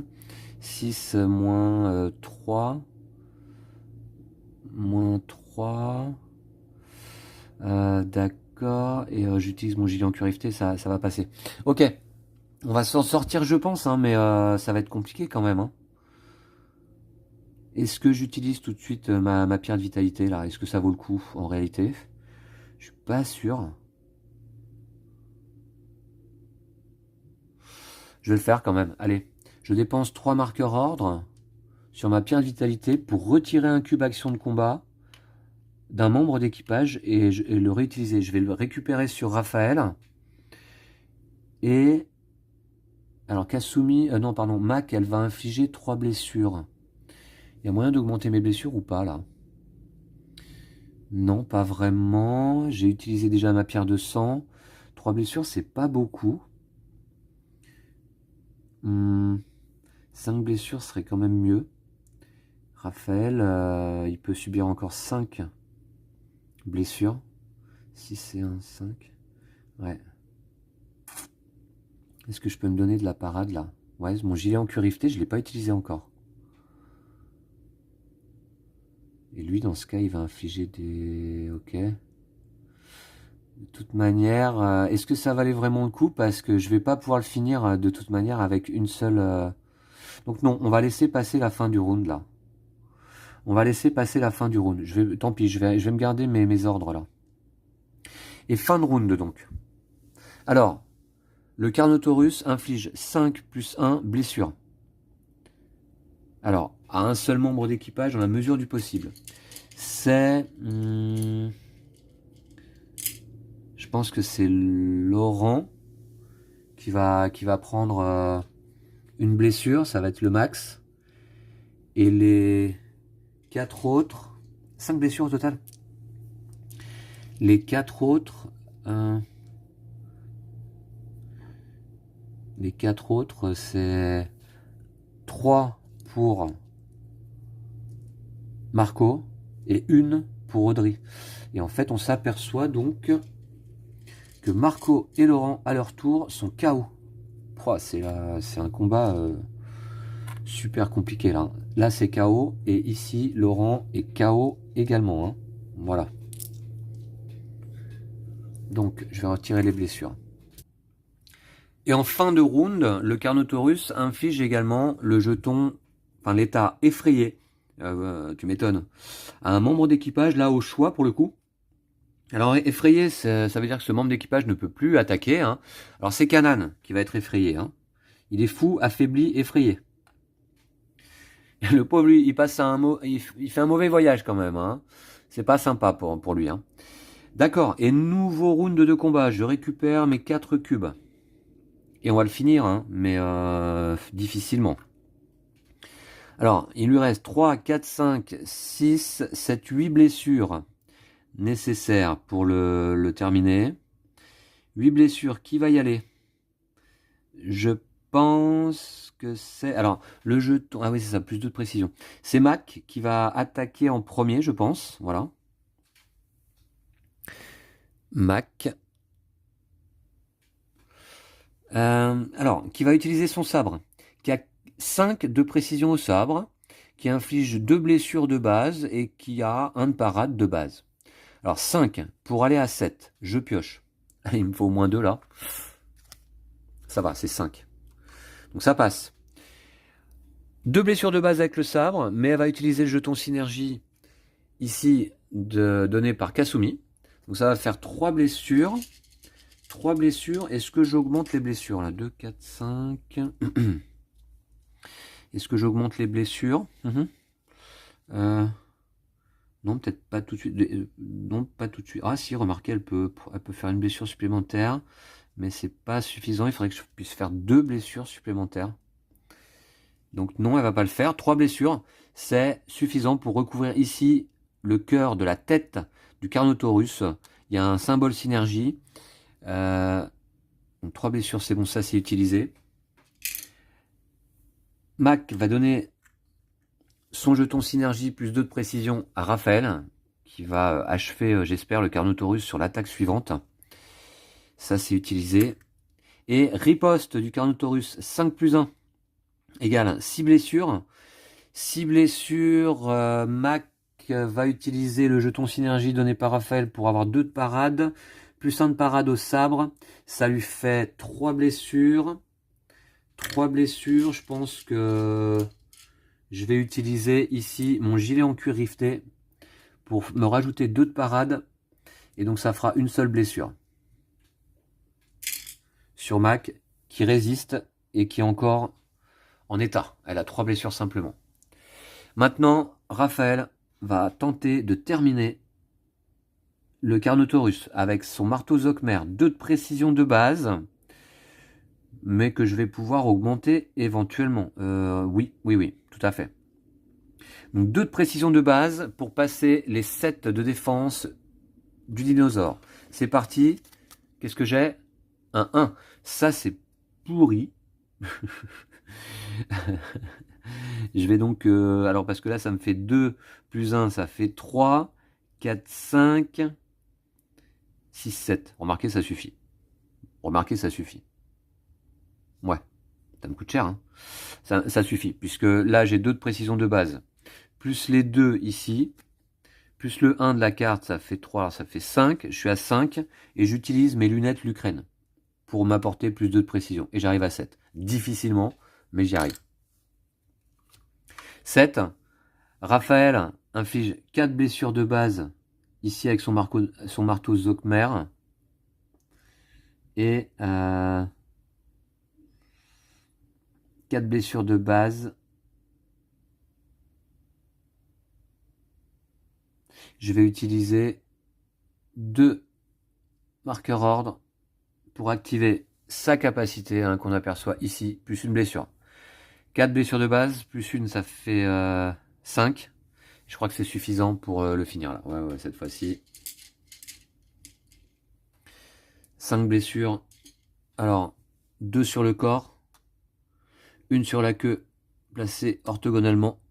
6 moins 3. Moins 3. D'accord. Et j'utilise mon gilet en cuirailleté, ça va passer. Ok. On va s'en sortir, je pense, hein, mais ça va être compliqué quand même. Hein. Est-ce que j'utilise tout de suite ma pierre de vitalité, là? Est-ce que ça vaut le coup, en réalité? Je suis pas sûr. Je vais le faire quand même. Allez. Je dépense 3 marqueurs ordre sur ma pierre de vitalité pour retirer un cube action de combat d'un membre d'équipage et le réutiliser. Je vais le récupérer sur Raphaël. Et... Alors Kasumi... non, pardon. Mac, elle va infliger 3 blessures. Il y a moyen d'augmenter mes blessures ou pas, là? Non, pas vraiment. J'ai utilisé déjà ma pierre de sang. 3 blessures, c'est pas beaucoup. 5 blessures serait quand même mieux. Raphaël, il peut subir encore 5 blessures. 6 et 1, 5. Ouais. Est-ce que je peux me donner de la parade là? Ouais, mon gilet en cuirailleté, je ne l'ai pas utilisé encore. Et lui, dans ce cas, il va infliger des... Ok. De toute manière, est-ce que ça valait vraiment le coup? Parce que je vais pas pouvoir le finir de toute manière avec une seule... Donc non, on va laisser passer la fin du round là. On va laisser passer la fin du round. Tant pis, je vais me garder mes ordres là. Et fin de round donc. Alors, le Carnotaurus inflige 5 plus 1 blessure. Alors, à un seul membre d'équipage dans la mesure du possible. C'est... je pense que c'est Laurent qui va prendre une blessure. Ça va être le max. Et les 4 autres... 5 blessures au total. Les 4 autres... les 4 autres, c'est 3 pour Marco et 1 pour Audrey. Et en fait, on s'aperçoit donc que Marco et Laurent, à leur tour, sont KO. Oh, c'est un combat super compliqué là. Là, c'est KO. Et ici, Laurent est KO également. Hein. Voilà. Donc, je vais retirer les blessures. Et en fin de round, le Carnotaurus inflige également le jeton, enfin l'état effrayé, tu m'étonnes, à un membre d'équipage, là au choix pour le coup. Alors effrayé, ça veut dire que ce membre d'équipage ne peut plus attaquer. Hein. Alors c'est Kanan qui va être effrayé. Hein. Il est fou, affaibli, effrayé. Le pauvre lui, il passe il fait un mauvais voyage quand même. Hein. C'est pas sympa pour lui. Hein. D'accord, et nouveau round de combat, je récupère mes 4 cubes. Et on va le finir, hein, mais difficilement. Alors, il lui reste 3, 4, 5, 6, 7, 8 blessures nécessaires pour le terminer. 8 blessures, qui va y aller? Je pense que c'est... Alors, le jeton... Ah oui, c'est ça, plus 2 de précision. C'est Mac qui va attaquer en premier, je pense. Voilà. Mac... alors, qui va utiliser son sabre, qui a 5 de précision au sabre, qui inflige 2 blessures de base et qui a 1 de parade de base. Alors 5 pour aller à 7, je pioche. Il me faut au moins 2 là. Ça va, c'est 5. Donc ça passe. 2 blessures de base avec le sabre, mais elle va utiliser le jeton synergie ici donné par Kasumi. Donc ça va faire 3 blessures. 3 blessures. Est-ce que j'augmente les blessures là? 2, 4, 5. Est-ce que j'augmente les blessures? Non, peut-être pas tout de suite. Non, pas tout de suite. Ah si, remarquez, elle peut faire une blessure supplémentaire. Mais c'est pas suffisant. Il faudrait que je puisse faire 2 blessures supplémentaires. Donc non, elle va pas le faire. 3 blessures, c'est suffisant pour recouvrir ici le cœur de la tête du Carnotaurus. Il y a un symbole synergie. Donc 3 blessures, c'est bon, ça c'est utilisé. Mac va donner son jeton synergie plus 2 de précision à Raphaël, qui va achever, j'espère, le Carnotaurus sur l'attaque suivante. Ça, c'est utilisé. Et riposte du Carnotaurus 5+1 égale 6 blessures. 6 blessures, Mac va utiliser le jeton synergie donné par Raphaël pour avoir 2 de parade, plus 1 de parade au sabre. Ça lui fait 3 blessures. 3 blessures, je pense que je vais utiliser ici mon gilet en cuir rifté pour me rajouter 2 de parade. Et donc ça fera une seule blessure. Sur Mac, qui résiste et qui est encore en état. Elle a 3 blessures simplement. Maintenant, Raphaël va tenter de terminer le Carnotaurus avec son marteau Zockmer, 2 de précision de base, mais que je vais pouvoir augmenter éventuellement. Oui, tout à fait. Donc 2 de précision de base pour passer les 7 de défense du dinosaure. C'est parti. Qu'est-ce que j'ai? Un 1. Ça, c'est pourri. Je vais donc... alors, parce que là, ça me fait 2 plus 1, ça fait 3, 4, 5, 6, 7. Remarquez, ça suffit. Remarquez, ça suffit. Ouais, ça me coûte cher. Hein. Ça suffit, puisque là, j'ai 2 de précision de base. Plus les 2 ici, plus le 1 de la carte, ça fait 3, ça fait 5. Je suis à 5, et j'utilise mes lunettes l'Ukraine pour m'apporter plus 2 de précision. Et j'arrive à 7. Difficilement, mais j'y arrive. 7. Raphaël inflige 4 blessures de base ici avec son marteau Zockmer. Et 4 blessures de base. Je vais utiliser 2 marqueurs ordre pour activer sa capacité qu'on aperçoit ici, plus une blessure. 4 blessures de base, plus une, ça fait 5. Je crois que c'est suffisant pour le finir là. Ouais, cette fois-ci. 5 blessures. Alors, 2 sur le corps. Une sur la queue, placée orthogonalement.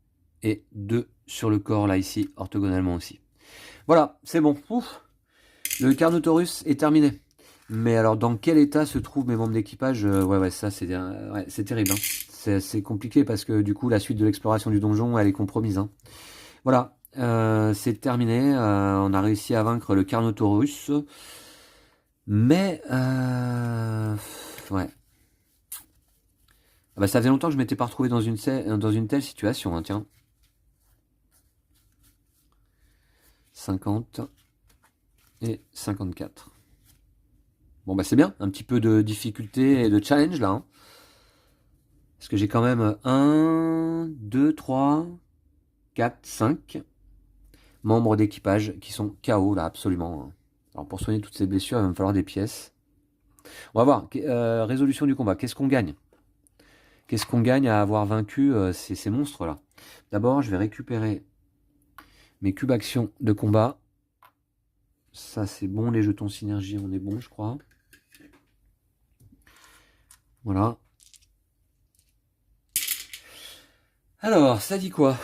Et 2 sur le corps, là, ici, orthogonalement aussi. Voilà, c'est bon. Ouf. Le Carnotaurus est terminé. Mais alors, dans quel état se trouvent mes membres d'équipage? Ouais, ça, c'est terrible. Hein. C'est compliqué parce que, du coup, la suite de l'exploration du donjon, elle est compromise. Hein. Voilà, c'est terminé. On a réussi à vaincre le Carnotaurus. Mais, ouais. Ah bah, ça faisait longtemps que je m'étais pas retrouvé dans une telle situation. Hein, tiens. 50 et 54. Bon, bah c'est bien. Un petit peu de difficulté et de challenge, là. Hein. Parce que j'ai quand même 1, 2, 3, 4, 5 membres d'équipage qui sont KO, là, absolument. Hein. Alors, pour soigner toutes ces blessures, il va me falloir des pièces. On va voir. Résolution du combat. Qu'est-ce qu'on gagne? Qu'est-ce qu'on gagne à avoir vaincu ces monstres-là? D'abord, je vais récupérer mes cubes actions de combat. Ça, c'est bon. Les jetons synergie, on est bon, je crois. Voilà. Alors, ça dit quoi?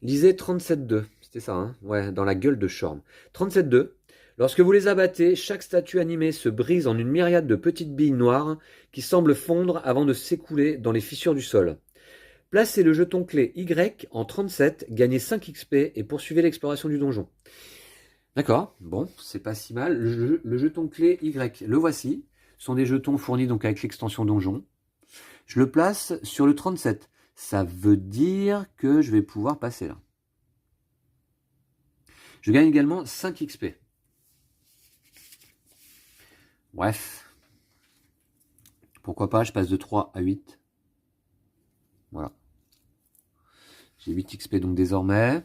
Lisez 37.2. C'était ça, hein? Ouais, dans la gueule de Shorm. 37.2. Lorsque vous les abattez, chaque statue animée se brise en une myriade de petites billes noires qui semblent fondre avant de s'écouler dans les fissures du sol. Placez le jeton clé Y en 37, gagnez 5 XP et poursuivez l'exploration du donjon. D'accord, bon, c'est pas si mal. Le jeton clé Y, le voici. Ce sont des jetons fournis donc avec l'extension donjon. Je le place sur le 37. Ça veut dire que je vais pouvoir passer là. Je gagne également 5 XP. Bref. Pourquoi pas, je passe de 3 à 8. Voilà. J'ai 8 XP donc désormais.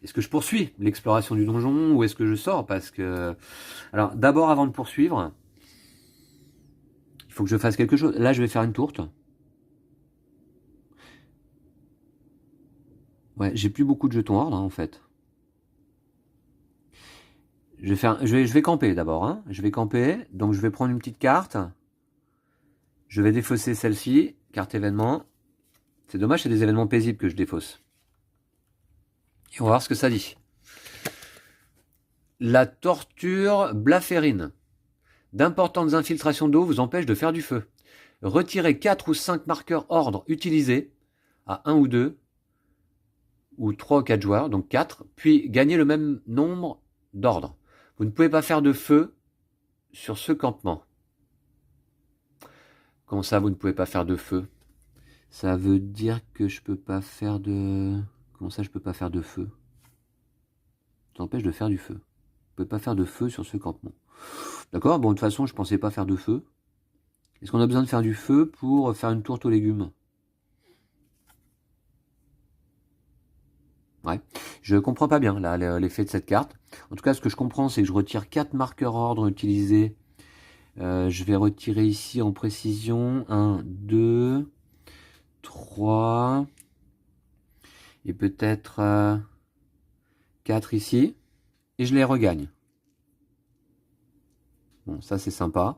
Est-ce que je poursuis l'exploration du donjon ou est-ce que je sors? Parce que... Alors, d'abord, avant de poursuivre, il faut que je fasse quelque chose. Là, je vais faire une tourte. Ouais, j'ai plus beaucoup de jetons ordre, hein, en fait. Je vais camper d'abord. Hein. Je vais camper, donc je vais prendre une petite carte. Je vais défausser celle-ci, carte événement. C'est dommage, c'est des événements paisibles que je défausse. Et on va voir ce que ça dit. La torture blaférine. D'importantes infiltrations d'eau vous empêchent de faire du feu. Retirez 4 ou 5 marqueurs ordre utilisés à 1 ou 2 ou 3 ou 4 joueurs, donc 4, puis gagnez le même nombre d'ordres. Vous ne pouvez pas faire de feu sur ce campement. Comment ça, vous ne pouvez pas faire de feu? Ça veut dire que je peux pas faire de... Comment ça, je peux pas faire de feu? Ça empêche de faire du feu. Vous pouvez pas faire de feu sur ce campement. D'accord? Bon, de toute façon, je pensais pas faire de feu. Est-ce qu'on a besoin de faire du feu pour faire une tourte aux légumes? Ouais, je comprends pas bien là l'effet de cette carte. En tout cas, ce que je comprends, c'est que je retire 4 marqueurs ordre utilisés. Je vais retirer ici en précision 1, 2, 3 et peut-être 4 ici. Et je les regagne. Bon, ça c'est sympa.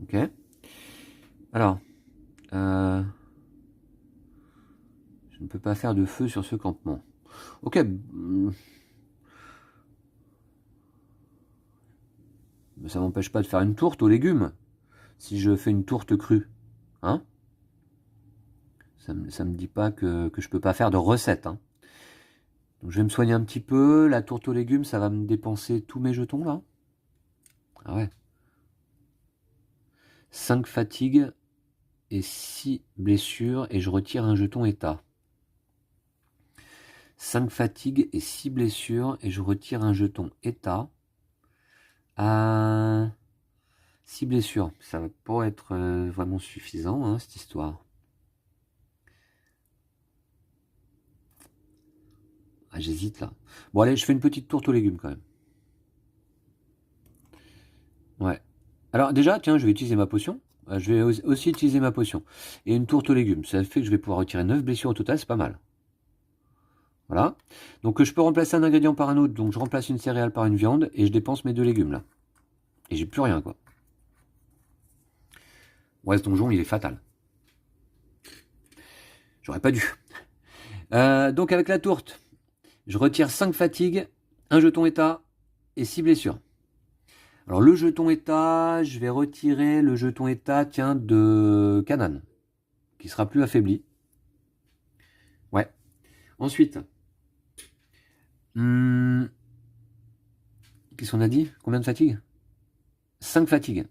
Ok. Alors, je ne peux pas faire de feu sur ce campement. Ok. Mais ça m'empêche pas de faire une tourte aux légumes. Si je fais une tourte crue. Hein? Ça me dit pas que je peux pas faire de recette. Hein. Donc je vais me soigner un petit peu. La tourte aux légumes, ça va me dépenser tous mes jetons là. Ah ouais. 5 fatigues et 6 blessures et je retire un jeton état. 5 fatigues et 6 blessures et je retire un jeton état. 6 blessures. Ça va pas être vraiment suffisant, hein, cette histoire. Ah, j'hésite là. Bon allez, je fais une petite tourte aux légumes quand même. Ouais. Alors déjà, tiens, je vais utiliser ma potion. Je vais aussi utiliser ma potion. Et une tourte aux légumes. Ça fait que je vais pouvoir retirer 9 blessures au total, c'est pas mal. Voilà. Donc je peux remplacer un ingrédient par un autre. Donc je remplace une céréale par une viande et je dépense mes 2 légumes là. Et j'ai plus rien quoi. Ouais, ce donjon il est fatal. J'aurais pas dû. Donc avec la tourte, je retire 5 fatigues, un jeton état et 6 blessures. Alors le jeton état, je vais retirer le jeton état, tiens, de Canaan, qui sera plus affaibli. Ouais. Ensuite, qu'est-ce qu'on a dit? Combien de fatigues? 5 fatigues.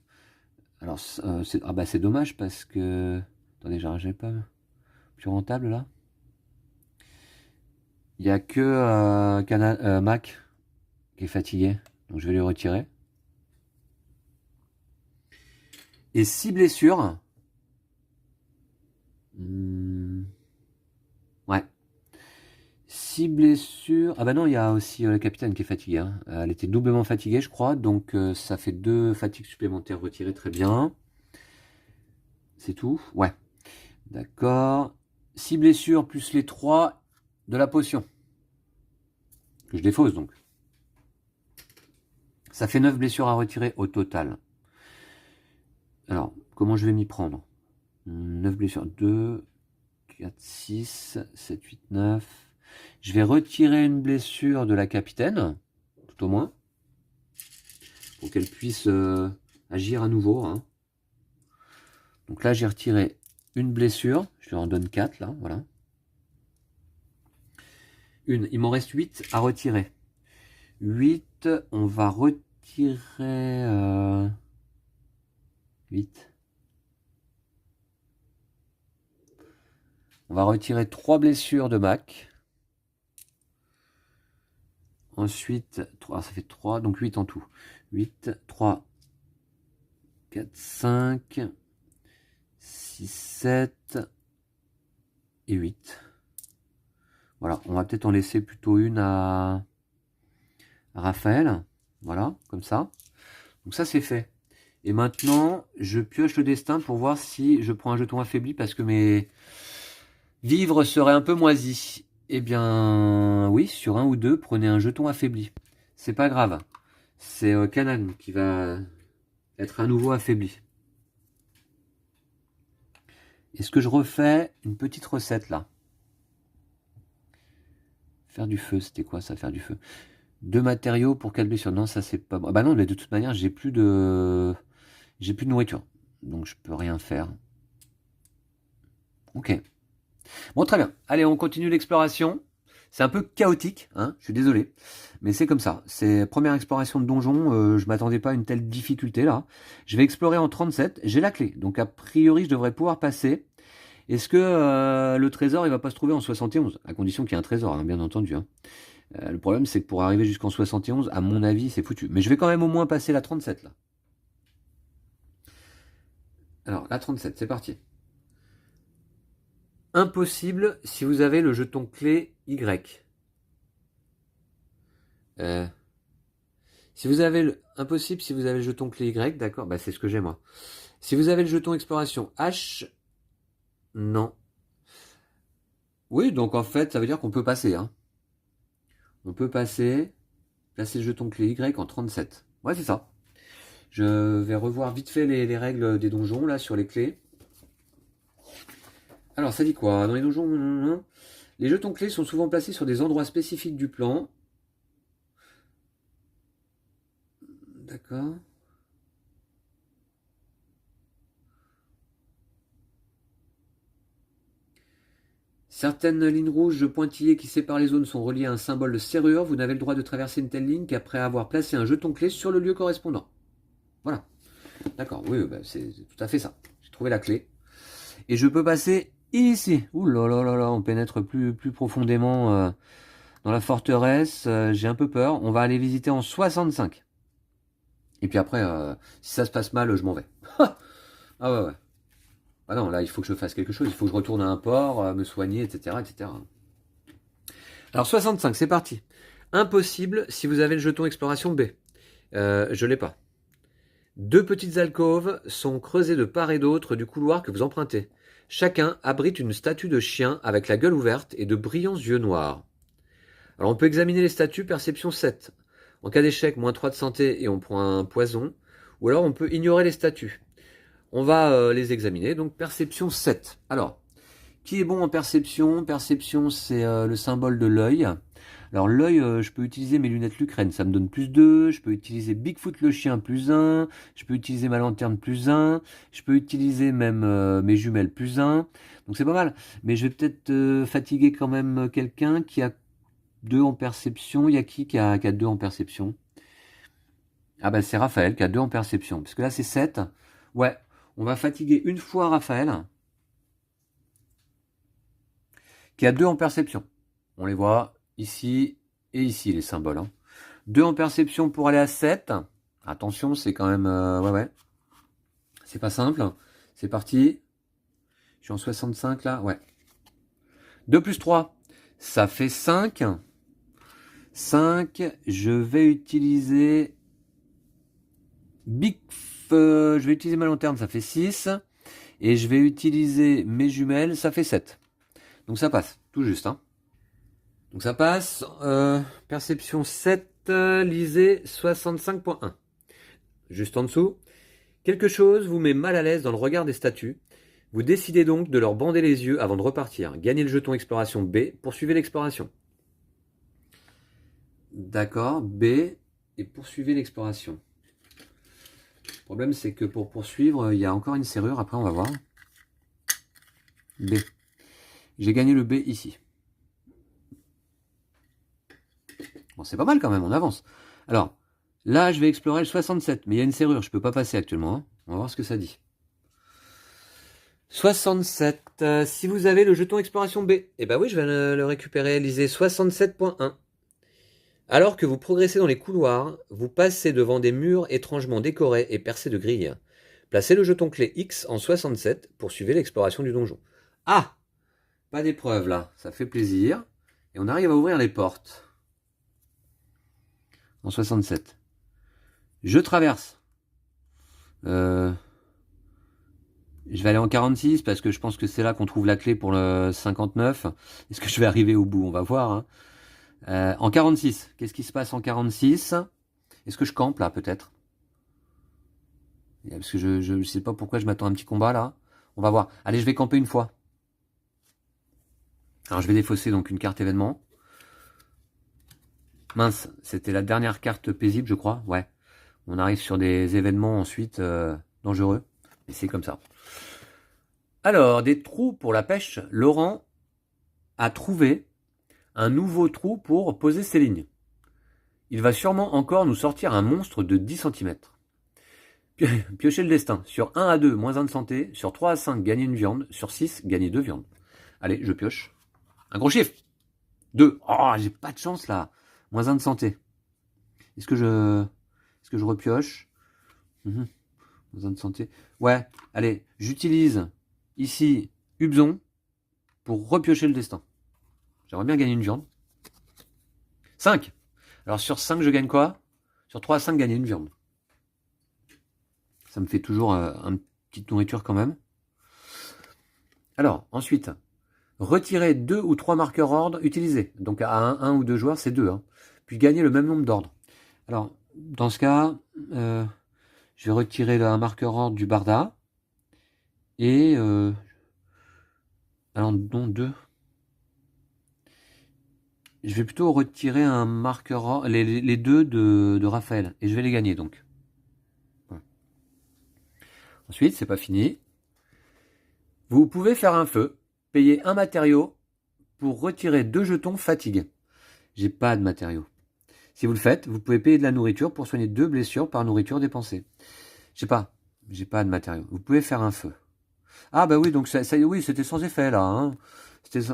Alors, c'est dommage parce que... Attendez, j'arrive pas plus rentable là. Il n'y a que Mac qui est fatigué, donc je vais lui retirer. Et 6 blessures. Ouais. 6 blessures. Ah bah non, il y a aussi le capitaine qui est fatigué. Hein. Elle était doublement fatiguée, je crois. Donc ça fait 2 fatigues supplémentaires retirées. Très bien. C'est tout? Ouais. D'accord. 6 blessures plus les 3 de la potion. Que je défausse donc. Ça fait 9 blessures à retirer au total. Alors, comment je vais m'y prendre? 9 blessures. 2, 4, 6, 7, 8, 9. Je vais retirer une blessure de la capitaine, tout au moins, pour qu'elle puisse agir à nouveau. Hein. Donc là, j'ai retiré une blessure. Je lui en donne 4, là, voilà. Une. Il m'en reste 8 à retirer. 8, on va retirer... 8. On va retirer 3 blessures de Mac. Ensuite, 3, ça fait 3, donc 8 en tout. 8, 3, 4, 5, 6, 7 et 8. Voilà, on va peut-être en laisser plutôt une à Raphaël. Voilà, comme ça. Donc ça, c'est fait. Et maintenant, je pioche le destin pour voir si je prends un jeton affaibli parce que mes vivres seraient un peu moisis. Eh bien, oui, sur un ou deux, prenez un jeton affaibli. C'est pas grave. C'est Canaan qui va être à nouveau affaibli. Est-ce que je refais une petite recette là? Faire du feu, c'était quoi ça, faire du feu? 2 matériaux pour 4 blessures. Non, ça c'est pas bon. Bah non, mais de toute manière, j'ai plus de nourriture. Donc je peux rien faire. Ok. Bon, très bien. Allez, on continue l'exploration. C'est un peu chaotique, hein, je suis désolé. Mais c'est comme ça. C'est première exploration de donjon. Je m'attendais pas à une telle difficulté là. Je vais explorer en 37. J'ai la clé. Donc a priori, je devrais pouvoir passer. Est-ce que le trésor, il va pas se trouver en 71? À condition qu'il y ait un trésor, hein, bien entendu. Hein. Le problème, c'est que pour arriver jusqu'en 71, à mon avis, c'est foutu. Mais je vais quand même au moins passer la 37 là. Alors, la 37, c'est parti. Impossible si vous avez le jeton clé Y. Si vous avez impossible si vous avez le jeton clé Y, d'accord, bah c'est ce que j'ai moi. Si vous avez le jeton exploration H, non. Oui, donc en fait, ça veut dire qu'on peut passer. Hein. On peut passer, placer le jeton clé Y en 37. Ouais, c'est ça. Je vais revoir vite fait les règles des donjons, là, sur les clés. Alors, ça dit quoi? Dans les donjons, les jetons clés sont souvent placés sur des endroits spécifiques du plan. D'accord. Certaines lignes rouges pointillées qui séparent les zones sont reliées à un symbole de serrure. Vous n'avez le droit de traverser une telle ligne qu'après avoir placé un jeton clé sur le lieu correspondant. Voilà. D'accord, oui, bah c'est tout à fait ça. J'ai trouvé la clé. Et je peux passer ici. Ouh là là là là, on pénètre plus profondément dans la forteresse. J'ai un peu peur. On va aller visiter en 65. Et puis après, si ça se passe mal, je m'en vais. Ah ouais, ouais. Ah non, là, il faut que je fasse quelque chose. Il faut que je retourne à un port, me soigner, etc., etc. Alors 65, c'est parti. Impossible si vous avez le jeton exploration B. Je l'ai pas. 2 petites alcôves sont creusées de part et d'autre du couloir que vous empruntez. Chacun abrite une statue de chien avec la gueule ouverte et de brillants yeux noirs. Alors on peut examiner les statues, perception 7. En cas d'échec, moins 3 de santé et on prend un poison. Ou alors on peut ignorer les statues. On va les examiner, donc perception 7. Alors, qui est bon en perception? Perception, c'est le symbole de l'œil. Alors l'œil, je peux utiliser mes lunettes Lucrène, ça me donne plus 2. Je peux utiliser Bigfoot le chien plus 1. Je peux utiliser ma lanterne plus 1. Je peux utiliser même mes jumelles plus 1. Donc c'est pas mal. Mais je vais peut-être fatiguer quand même quelqu'un qui a 2 en perception. Il y a qui a 2 en perception? Ah bah c'est Raphaël qui a 2 en perception. Parce que là c'est 7. Ouais, on va fatiguer une fois Raphaël. Qui a 2 en perception. On les voit ici et ici, les symboles. Hein. 2 en perception pour aller à 7. Attention, c'est quand même... ouais. C'est pas simple. C'est parti. Je suis en 65 là. Ouais. 2 plus 3. Ça fait 5. 5. Je vais utiliser... je vais utiliser ma lanterne. Ça fait 6. Et je vais utiliser mes jumelles. Ça fait 7. Donc ça passe. Tout juste. Hein. Donc ça passe, perception 7, lisez 65.1. Juste en dessous. Quelque chose vous met mal à l'aise dans le regard des statues. Vous décidez donc de leur bander les yeux avant de repartir. Gagnez le jeton exploration B, poursuivez l'exploration. D'accord, B, et poursuivez l'exploration. Le problème c'est que pour poursuivre, il y a encore une serrure, après on va voir. B. J'ai gagné le B ici. Bon, c'est pas mal quand même, on avance. Alors, là, je vais explorer le 67, mais il y a une serrure, je peux pas passer actuellement. Hein. On va voir ce que ça dit. 67, si vous avez le jeton exploration B, eh ben oui, je vais le récupérer, lisez 67.1. Alors que vous progressez dans les couloirs, vous passez devant des murs étrangement décorés et percés de grilles. Placez le jeton clé X en 67, poursuivez l'exploration du donjon. Ah! Pas d'épreuve là, ça fait plaisir. Et on arrive à ouvrir les portes. En 67. Je traverse. Je vais aller en 46 parce que je pense que c'est là qu'on trouve la clé pour le 59. Est-ce que je vais arriver au bout? On va voir. Hein. En 46. Qu'est-ce qui se passe en 46? Est-ce que je campe là peut-être? Parce que je ne sais pas pourquoi je m'attends à un petit combat là. On va voir. Allez, je vais camper une fois. Alors je vais défausser donc une carte événement. Mince, c'était la dernière carte paisible, je crois. Ouais. On arrive sur des événements ensuite dangereux. Et c'est comme ça. Alors, des trous pour la pêche. Laurent a trouvé un nouveau trou pour poser ses lignes. Il va sûrement encore nous sortir un monstre de 10 centimètres. Piocher le destin. Sur 1 à 2, moins 1 de santé. Sur 3 à 5, gagner une viande. Sur 6, gagner 2 viandes. Allez, je pioche. Un gros chiffre. 2. Oh, j'ai pas de chance là. Moins 1 de santé. Est-ce que je repioche? Moins 1 de santé. Ouais, allez, j'utilise ici Hubzon pour repiocher le destin. J'aimerais bien gagner une viande. 5. Alors sur 5, je gagne quoi? Sur 3 à 5, gagner une viande. Ça me fait toujours une petite nourriture quand même. Alors, ensuite, retirer 2 ou 3 marqueurs ordres utilisés. Donc à 1 ou 2 joueurs, c'est 2. Hein. Puis gagner le même nombre d'ordres. Alors, dans ce cas, je vais retirer un marqueur ordre du Barda. Et... alors, non, 2. Je vais plutôt retirer un marqueur ordre, les 2 de Raphaël. Et je vais les gagner donc. Voilà. Ensuite, c'est pas fini. Vous pouvez faire un feu, payer un matériau pour retirer 2 jetons fatigue. J'ai pas de matériaux. Si vous le faites, vous pouvez payer de la nourriture pour soigner 2 blessures par nourriture dépensée. Je sais pas, j'ai pas de matériaux. Vous pouvez faire un feu. Ah bah oui, donc ça oui, c'était sans effet là. Hein.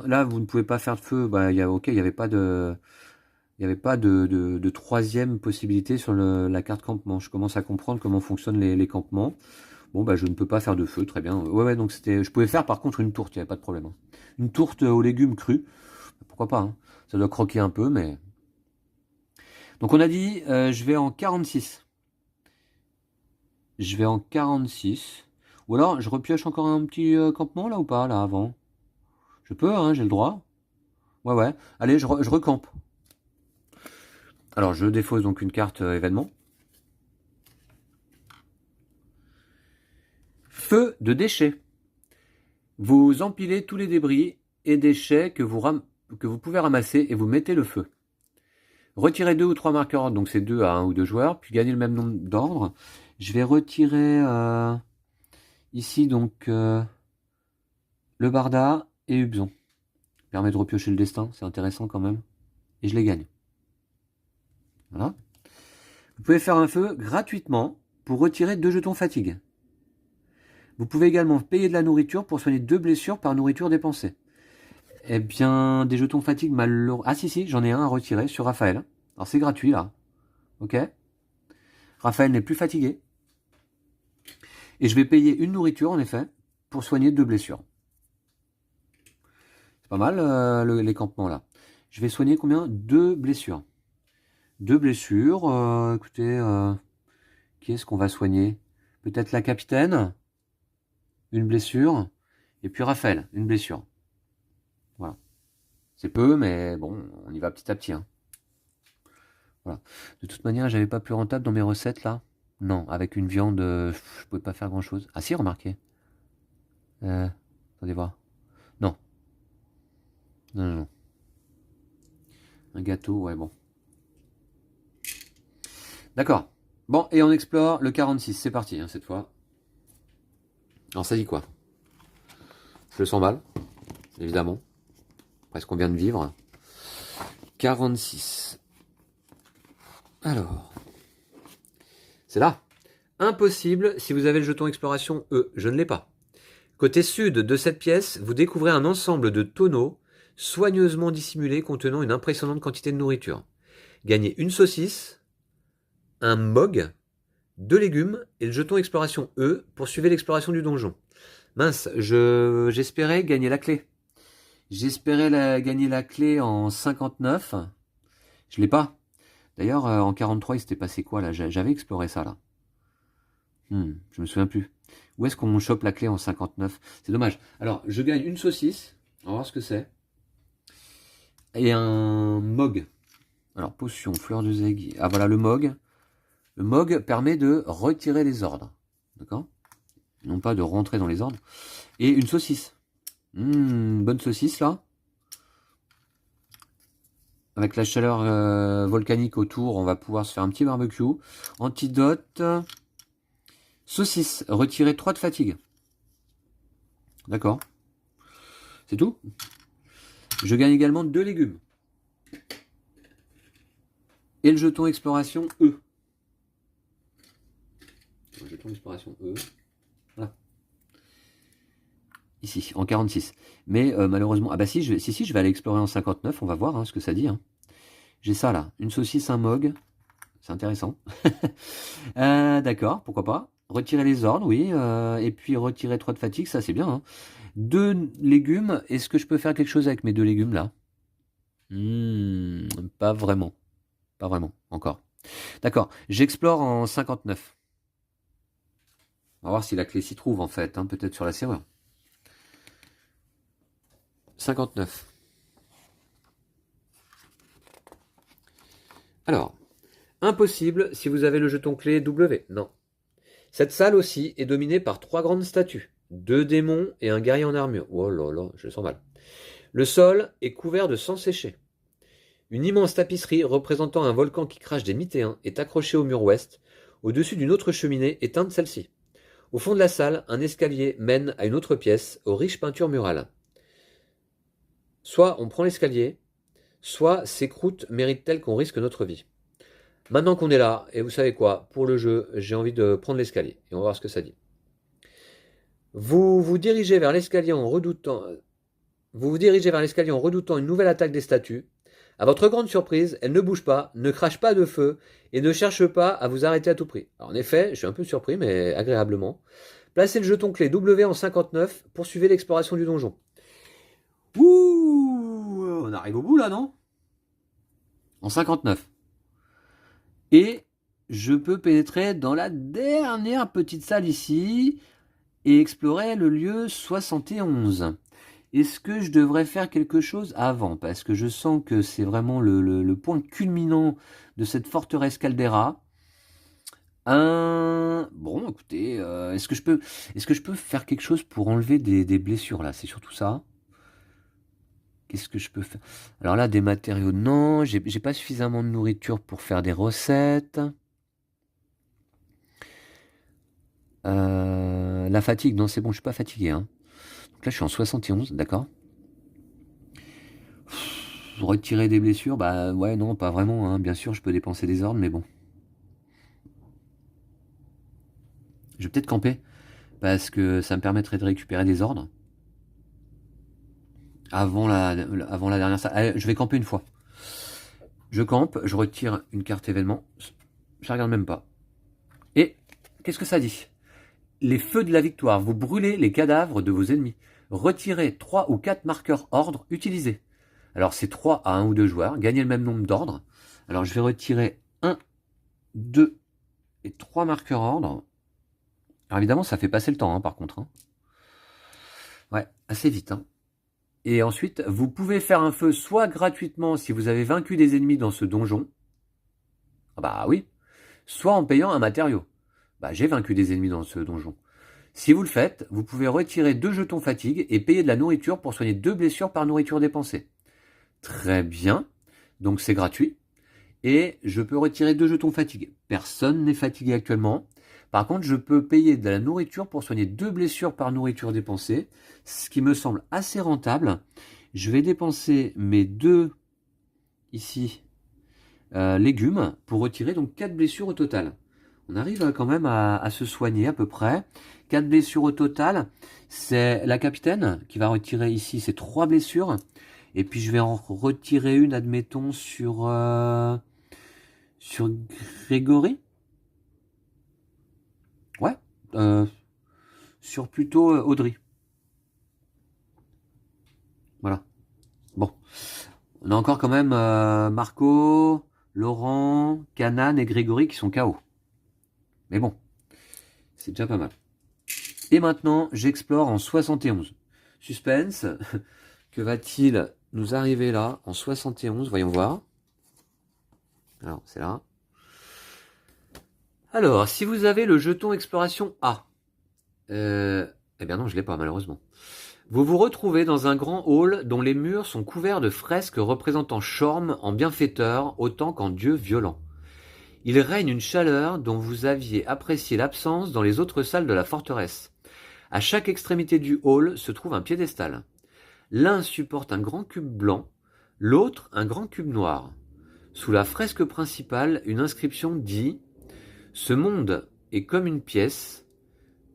Là, vous ne pouvez pas faire de feu. Bah il y avait pas de troisième possibilité sur la carte campement. Je commence à comprendre comment fonctionnent les campements. Bon bah je ne peux pas faire de feu, très bien. Ouais, donc je pouvais faire par contre une tourte, il n'y avait pas de problème. Hein. Une tourte aux légumes crus, pourquoi pas. Hein. Ça doit croquer un peu, mais... Donc on a dit, je vais en 46. Je vais en 46. Ou alors, je repioche encore un petit campement là ou pas, là, avant? Je peux, hein, j'ai le droit. Ouais. Allez, je recampe. Alors, je défausse donc une carte événement. Feu de déchets. Vous empilez tous les débris et déchets que vous pouvez ramasser et vous mettez le feu. Retirez 2 ou 3 marqueurs, donc c'est 2 à 1 ou 2 joueurs, puis gagnez le même nombre d'ordres. Je vais retirer ici donc le Barda et Hubzon. Permet de repiocher le destin, c'est intéressant quand même. Et je les gagne. Voilà. Vous pouvez faire un feu gratuitement pour retirer 2 jetons fatigue. Vous pouvez également payer de la nourriture pour soigner 2 blessures par nourriture dépensée. Eh bien, des jetons fatigue malheureux... Ah si, j'en ai un à retirer sur Raphaël. Alors c'est gratuit là. Ok. Raphaël n'est plus fatigué. Et je vais payer une nourriture en effet pour soigner 2 blessures. C'est pas mal les campements là. Je vais soigner combien? 2 blessures. 2 blessures. Écoutez, qui est-ce qu'on va soigner? Peut-être la capitaine? Une blessure. Et puis Raphaël, une blessure. Voilà. C'est peu, mais bon, on y va petit à petit. Hein. Voilà. De toute manière, j'avais pas plus rentable dans mes recettes là. Non, avec une viande, je pouvais pas faire grand chose. Ah si, remarquez. Attendez voir. Non. Non. Un gâteau, ouais, bon. D'accord. Bon, et on explore le 46. C'est parti, hein, cette fois. Alors, ça dit quoi? Je le sens mal, évidemment. Après ce qu'on vient de vivre. 46. Alors. C'est là. Impossible si vous avez le jeton exploration E. Je ne l'ai pas. Côté sud de cette pièce, vous découvrez un ensemble de tonneaux soigneusement dissimulés contenant une impressionnante quantité de nourriture. Gagnez une saucisse, un mog, 2 légumes et le jeton exploration E pour suivre l'exploration du donjon. Mince, j'espérais gagner la clé. J'espérais gagner la clé en 59. Je l'ai pas. D'ailleurs, en 43, il s'était passé quoi là? J'avais exploré ça là. Je me souviens plus. Où est-ce qu'on chope la clé en 59? C'est dommage. Alors, je gagne une saucisse. On va voir ce que c'est. Et un mog. Alors, potion, fleur de zeg. Ah voilà, le mog. Le mog permet de retirer les ordres. D'accord? Non pas de rentrer dans les ordres. Et une saucisse. Bonne saucisse là. Avec la chaleur volcanique autour, on va pouvoir se faire un petit barbecue. Antidote. Saucisse. Retirer 3 de fatigue. D'accord. C'est tout. Je gagne également 2 légumes. Et le jeton exploration E. Le jeton exploration E. Voilà. Ici, en 46. Mais malheureusement... Ah bah si, je vais aller explorer en 59. On va voir hein, ce que ça dit. Hein. J'ai ça là. Une saucisse, un mog. C'est intéressant. D'accord, pourquoi pas. Retirer les ordres, oui. Et puis retirer 3 de fatigue, ça c'est bien. Hein. 2 légumes. Est-ce que je peux faire quelque chose avec mes 2 légumes là? Pas vraiment. Pas vraiment, encore. D'accord, j'explore en 59. On va voir si la clé s'y trouve en fait, hein, peut-être sur la serrure. 59. Alors, impossible si vous avez le jeton clé W. Non. Cette salle aussi est dominée par 3 grandes statues. 2 démons et un guerrier en armure. Oh là là, je le sens mal. Le sol est couvert de sang séché. Une immense tapisserie représentant un volcan qui crache des mitéens est accrochée au mur ouest, au-dessus d'une autre cheminée éteinte celle-ci. Au fond de la salle, un escalier mène à une autre pièce, aux riches peintures murales. Soit on prend l'escalier, soit ces croûtes méritent-elles qu'on risque notre vie. Maintenant qu'on est là, et vous savez quoi, pour le jeu, j'ai envie de prendre l'escalier, et on va voir ce que ça dit. Vous vous dirigez vers l'escalier en redoutant une nouvelle attaque des statues. À votre grande surprise, elle ne bouge pas, ne crache pas de feu et ne cherche pas à vous arrêter à tout prix. Alors en effet, je suis un peu surpris, mais agréablement. Placez le jeton clé W en 59, poursuivez l'exploration du donjon. Ouh, on arrive au bout là, non? En 59. Et je peux pénétrer dans la dernière petite salle ici et explorer le lieu 71. Est-ce que je devrais faire quelque chose avant? Parce que je sens que c'est vraiment le point culminant de cette forteresse Caldera. Bon, écoutez, est-ce que je peux faire quelque chose pour enlever des blessures là? C'est surtout ça. Qu'est-ce que je peux faire? Alors là, des matériaux, non. J'ai pas suffisamment de nourriture pour faire des recettes. La fatigue, non, c'est bon, je suis pas fatigué. Hein. Donc là, je suis en 71, d'accord. Retirer des blessures, bah ouais, non, pas vraiment. Hein. Bien sûr, je peux dépenser des ordres, mais bon. Je vais peut-être camper, parce que ça me permettrait de récupérer des ordres. Avant la dernière salle. Allez, je vais camper une fois. Je campe, je retire une carte événement. Je regarde même pas. Et qu'est-ce que ça dit? Les feux de la victoire, vous brûlez les cadavres de vos ennemis. Retirez 3 ou 4 marqueurs ordre utilisés. Alors c'est 3 à 1 ou 2 joueurs, gagnez le même nombre d'ordres. Alors je vais retirer 1, 2 et 3 marqueurs ordre. Alors évidemment ça fait passer le temps hein, par contre. Hein. Ouais, assez vite. Hein. Et ensuite, vous pouvez faire un feu soit gratuitement si vous avez vaincu des ennemis dans ce donjon. Ah bah oui. Soit en payant un matériau. Bah j'ai vaincu des ennemis dans ce donjon. Si vous le faites, vous pouvez retirer 2 jetons fatigue et payer de la nourriture pour soigner 2 blessures par nourriture dépensée. Très bien. Donc c'est gratuit. Et je peux retirer 2 jetons fatigue. Personne n'est fatigué actuellement. Par contre, je peux payer de la nourriture pour soigner 2 blessures par nourriture dépensée, ce qui me semble assez rentable. Je vais dépenser mes 2 ici légumes pour retirer donc 4 blessures au total. On arrive quand même à se soigner à peu près. 4 blessures au total. C'est la capitaine qui va retirer ici ces 3 blessures. Et puis je vais en retirer une, admettons, sur Grégory. Ouais. Sur plutôt Audrey. Voilà. Bon. On a encore quand même Marco, Laurent, Canan et Grégory qui sont KO. Mais bon. C'est déjà pas mal. Et maintenant, j'explore en 71. Suspense. Que va-t-il nous arriver là en 71? Voyons voir. Alors, c'est là. Alors, si vous avez le jeton exploration A, eh bien non, je l'ai pas malheureusement. Vous vous retrouvez dans un grand hall dont les murs sont couverts de fresques représentant Shorm en bienfaiteur autant qu'en dieu violent. Il règne une chaleur dont vous aviez apprécié l'absence dans les autres salles de la forteresse. À chaque extrémité du hall se trouve un piédestal. L'un supporte un grand cube blanc, l'autre un grand cube noir. Sous la fresque principale, une inscription dit « Ce monde est comme une pièce,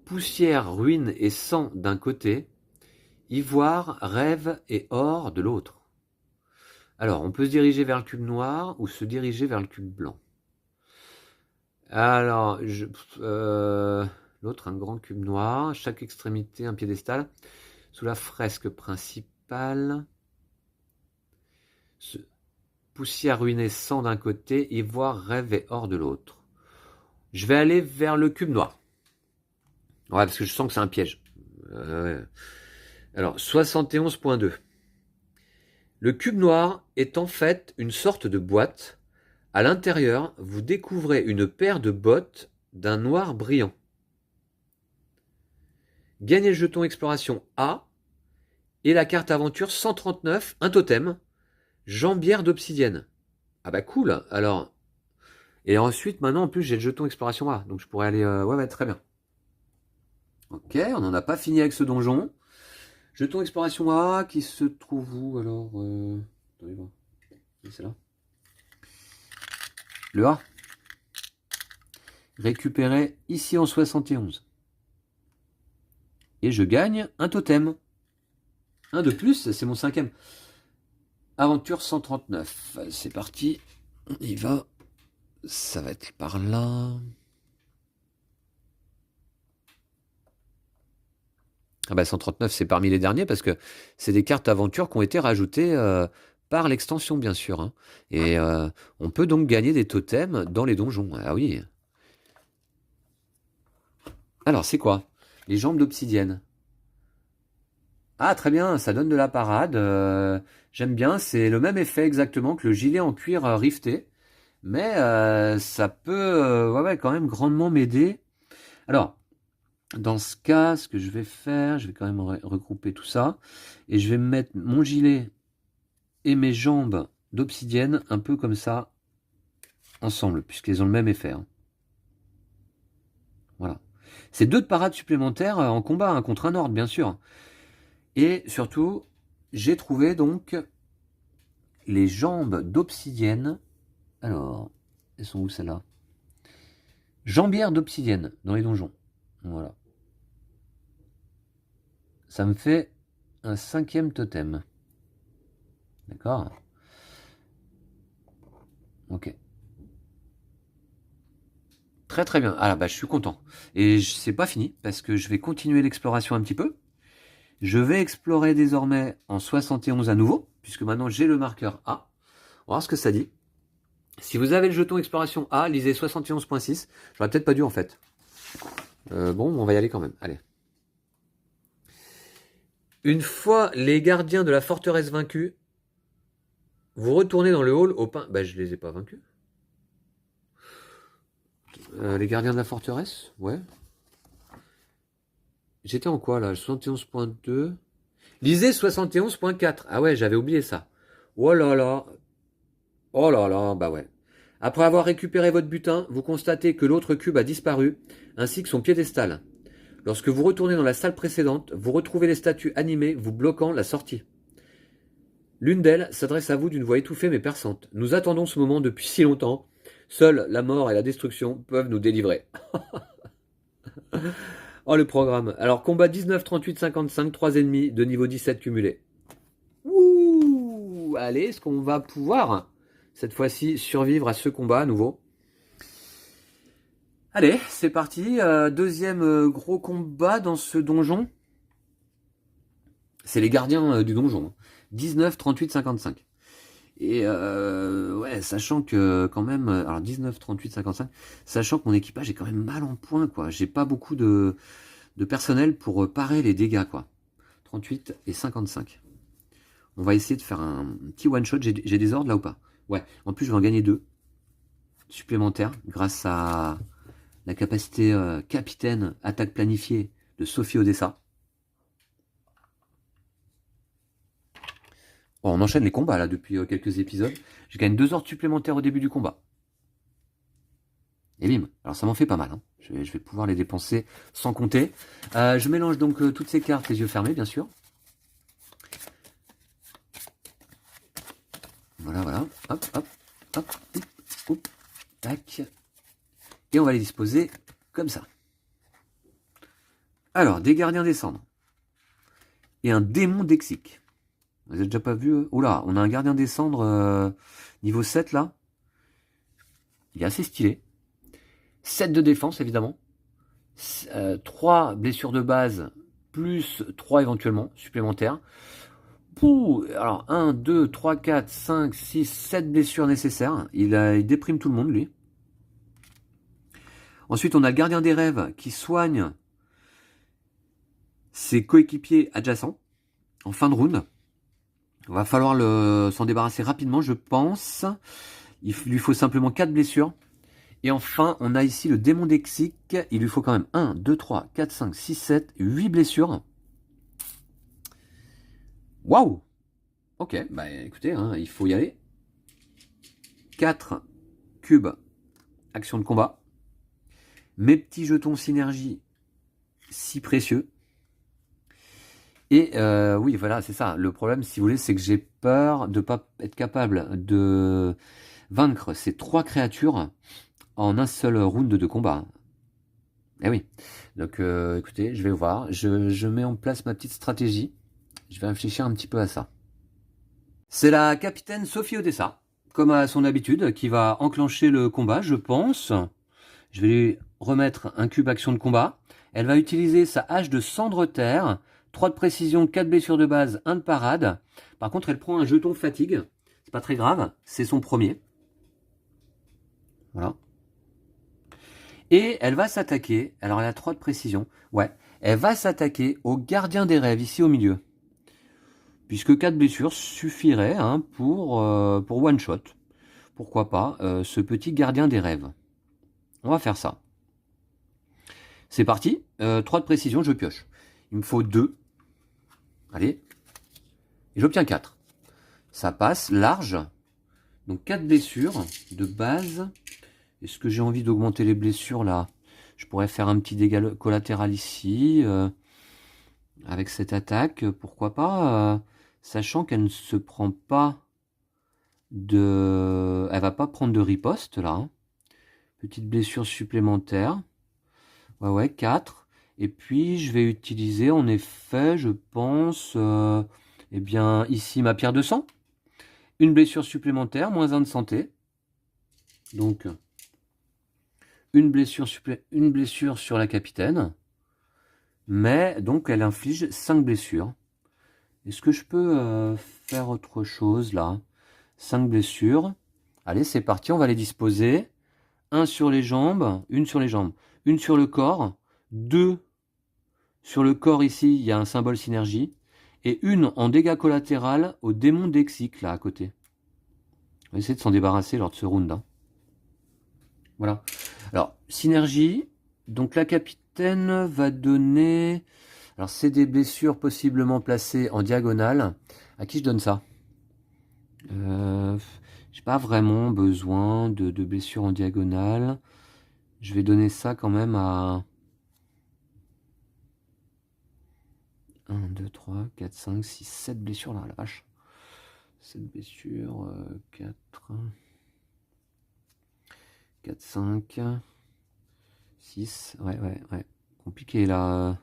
poussière, ruine et sang d'un côté, ivoire, rêve et or de l'autre. » Alors, on peut se diriger vers le cube noir ou se diriger vers le cube blanc. Alors, l'autre, un grand cube noir, chaque extrémité, un piédestal. Sous la fresque principale, poussière, ruinée, sang d'un côté, ivoire, rêve et or de l'autre. Je vais aller vers le cube noir. Ouais, parce que je sens que c'est un piège. Alors, 71.2. Le cube noir est en fait une sorte de boîte. À l'intérieur, vous découvrez une paire de bottes d'un noir brillant. Gagnez le jeton exploration A et la carte aventure 139, un totem, jambière d'obsidienne. Ah bah cool, alors. Et ensuite, maintenant, en plus, j'ai le jeton exploration A, donc je pourrais aller... ouais, très bien. Ok, on n'en a pas fini avec ce donjon. Jeton exploration A qui se trouve où alors attendez voir. C'est là. Le A. Récupéré ici en 71. Et je gagne un totem. Un de plus, c'est mon 5e. Aventure 139. C'est parti. On y va. Ça va être par là. Ah bah 139, c'est parmi les derniers parce que c'est des cartes aventure qui ont été rajoutées par l'extension, bien sûr. Hein. Et on peut donc gagner des totems dans les donjons. Ah oui. Alors, c'est quoi? Les jambes d'obsidienne. Ah, très bien, ça donne de la parade. J'aime bien, c'est le même effet exactement que le gilet en cuir rifté. Mais ça peut ouais, quand même grandement m'aider. Alors, dans ce cas, ce que je vais faire, je vais quand même regrouper tout ça. Et je vais mettre mon gilet et mes jambes d'obsidienne un peu comme ça, ensemble, puisqu'elles ont le même effet. Hein. Voilà. C'est 2 de parade supplémentaires en combat hein, contre un ordre, bien sûr. Et surtout, j'ai trouvé donc les jambes d'obsidienne. Alors, elles sont où celles-là? Jambières d'obsidienne dans les donjons. Voilà. Ça me fait un 5e totem. D'accord? Ok. Très très bien. Ah bah je suis content. Et c'est pas fini parce que je vais continuer l'exploration un petit peu. Je vais explorer désormais en 71 à nouveau, puisque maintenant j'ai le marqueur A. On va voir ce que ça dit. Si vous avez le jeton exploration A, lisez 71.6. J'aurais peut-être pas dû en fait. Bon, on va y aller quand même. Allez. Une fois les gardiens de la forteresse vaincus, vous retournez dans le hall au pain. Bah je les ai pas vaincus. Les gardiens de la forteresse? Ouais. J'étais en quoi là? 71.2. Lisez 71.4. Ah ouais, j'avais oublié ça. Oh là là. Oh là là, bah ouais. Après avoir récupéré votre butin, vous constatez que l'autre cube a disparu, ainsi que son piédestal. Lorsque vous retournez dans la salle précédente, vous retrouvez les statues animées vous bloquant la sortie. L'une d'elles s'adresse à vous d'une voix étouffée mais perçante. Nous attendons ce moment depuis si longtemps. Seule la mort et la destruction peuvent nous délivrer. Oh le programme. Alors combat 19, 38, 55, 3 ennemis de niveau 17 cumulé. Ouh, allez, est-ce qu'on va pouvoir cette fois-ci survivre à ce combat à nouveau? Allez, c'est parti. Deuxième gros combat dans ce donjon. C'est les gardiens du donjon. 19, 38, 55. Et ouais, sachant que quand même, alors 19, 38, 55, sachant que mon équipage est quand même mal en point, quoi. J'ai pas beaucoup de personnel pour parer les dégâts, quoi. 38 et 55. On va essayer de faire un petit one-shot. J'ai des ordres là ou pas? Ouais, en plus je vais en gagner 2 supplémentaires grâce à la capacité capitaine attaque planifiée de Sophie Odessa. Bon, on enchaîne les combats là depuis quelques épisodes. Je gagne 2 ordres supplémentaires au début du combat. Et bim. Alors ça m'en fait pas mal. Hein. Je vais pouvoir les dépenser sans compter. Je mélange donc toutes ces cartes, les yeux fermés bien sûr. Voilà, voilà. Hop, hop, hop, hop, hop, tac. Et on va les disposer comme ça. Alors, des gardiens des cendres. Et un démon d'Exic. Vous avez déjà pas vu? Oula, on a un gardien des cendres niveau 7 là. Il est assez stylé. 7 de défense évidemment. 3 blessures de base, plus 3 éventuellement supplémentaires. Pouh, alors 1, 2, 3, 4, 5, 6, 7 blessures nécessaires. Il déprime tout le monde lui. Ensuite on a le gardien des rêves qui soigne ses coéquipiers adjacents en fin de round. Il va falloir s'en débarrasser rapidement je pense. Il lui faut simplement 4 blessures. Et enfin, on a ici le démon d'Exic. Il lui faut quand même 1, 2, 3, 4, 5, 6, 7, 8 blessures. Waouh! Ok, bah écoutez, hein, il faut y aller. 4 cubes, action de combat. Mes petits jetons synergie, si précieux. Et oui, voilà, c'est ça. Le problème, si vous voulez, c'est que j'ai peur de ne pas être capable de vaincre ces 3 créatures en un seul round de combat. Eh oui. Donc écoutez, je vais voir. Je mets en place ma petite stratégie. Je vais réfléchir un petit peu à ça. C'est la capitaine Sophie Odessa, comme à son habitude, qui va enclencher le combat, je pense. Je vais lui remettre un cube action de combat. Elle va utiliser sa hache de cendre terre. 3 de précision, 4 blessures de base, 1 de parade. Par contre, elle prend un jeton fatigue. C'est pas très grave, c'est son premier. Voilà. Et elle va s'attaquer, alors elle a 3 de précision, ouais, elle va s'attaquer au gardien des rêves, ici au milieu. Puisque 4 blessures suffirait hein, pour one shot. Pourquoi pas, ce petit gardien des rêves. On va faire ça. C'est parti, 3 de précision, je pioche. Il me faut 2. Allez. Et j'obtiens 4. Ça passe large. Donc 4 blessures de base. Est-ce que j'ai envie d'augmenter les blessures là? Je pourrais faire un petit dégât collatéral ici. Avec cette attaque, pourquoi pas, sachant qu'elle ne se prend pas de... Elle va pas prendre de riposte là. Hein. Petite blessure supplémentaire. Ouais, ouais, 4. Et puis je vais utiliser en effet, je pense, eh bien ici ma pierre de sang. Une blessure supplémentaire, moins 1 de santé. Donc une blessure sur la capitaine. Mais donc elle inflige 5 blessures. Est-ce que je peux faire autre chose là? 5 blessures. Allez, c'est parti, on va les disposer. 1 sur les jambes, une sur les jambes, une sur le corps, 2 sur le corps ici, il y a un symbole synergie, et une en dégâts collatéral au démon d'Exic là à côté. On va essayer de s'en débarrasser lors de ce round. Hein. Voilà. Alors, synergie, donc la capitaine va donner... Alors, c'est des blessures possiblement placées en diagonale. À qui je donne ça? J'ai pas vraiment besoin de blessures en diagonale. Je vais donner ça quand même à 1, 2, 3, 4, 5, 6, 7 blessures là, la vache. 7 blessures, 4, 4, 5, 6, ouais. Compliqué là.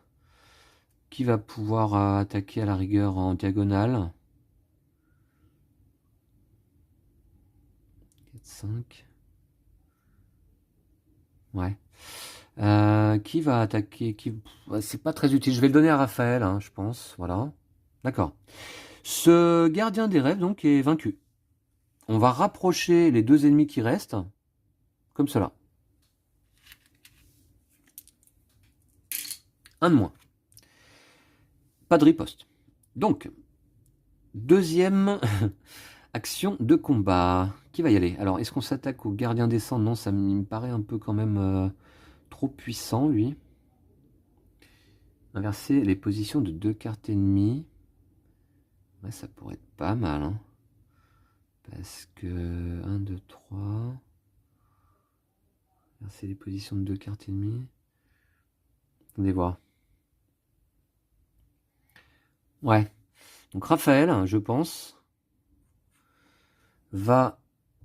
Qui va pouvoir attaquer à la rigueur en diagonale? 4, 5. Ouais. Qui va attaquer C'est pas très utile. Je vais le donner à Raphaël, hein, je pense. Voilà. D'accord. Ce gardien des rêves, donc, est vaincu. On va rapprocher les 2 ennemis qui restent. Comme cela. 1 de moins. Pas de riposte. Donc, deuxième action de combat. Qui va y aller? Alors, est-ce qu'on s'attaque au gardien des cendres? Non, ça me paraît un peu quand même trop puissant, lui. Inverser les positions de 2 cartes ennemies. Ouais, ça pourrait être pas mal, hein. Parce que 1, 2, 3. C'est les positions de 2 cartes ennemies. Attendez voir. Ouais. Donc Raphaël, je pense, va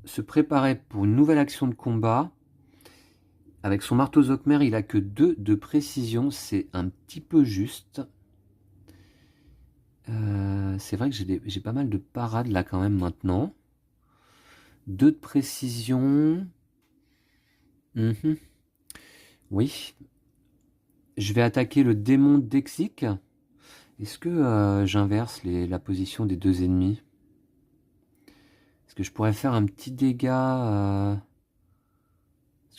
se préparer pour une nouvelle action de combat. Avec son marteau Zokmer, il a que 2 de précision. C'est un petit peu juste. C'est vrai que j'ai pas mal de parades là quand même maintenant. 2 de précision. Oui. Je vais attaquer le démon d'Exic. Est-ce que j'inverse la position des 2 ennemis? Est-ce que je pourrais faire un petit dégât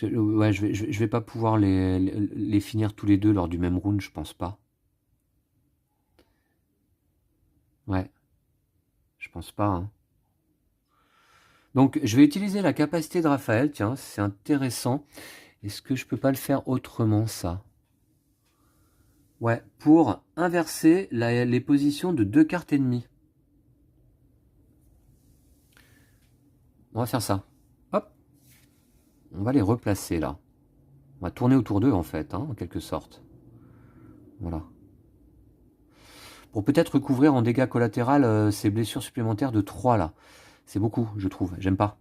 ouais, je vais pas pouvoir les finir tous les deux lors du même round, je pense pas. Ouais, je pense pas, hein. Donc, je vais utiliser la capacité de Raphaël. Tiens, c'est intéressant. Est-ce que je peux pas le faire autrement, ça? Ouais, pour inverser les positions de 2 cartes ennemies. On va faire ça. Hop. On va les replacer, là. On va tourner autour d'eux, en fait, hein, en quelque sorte. Voilà. Pour peut-être recouvrir en dégâts collatéraux ces blessures supplémentaires de 3, là. C'est beaucoup, je trouve. J'aime pas.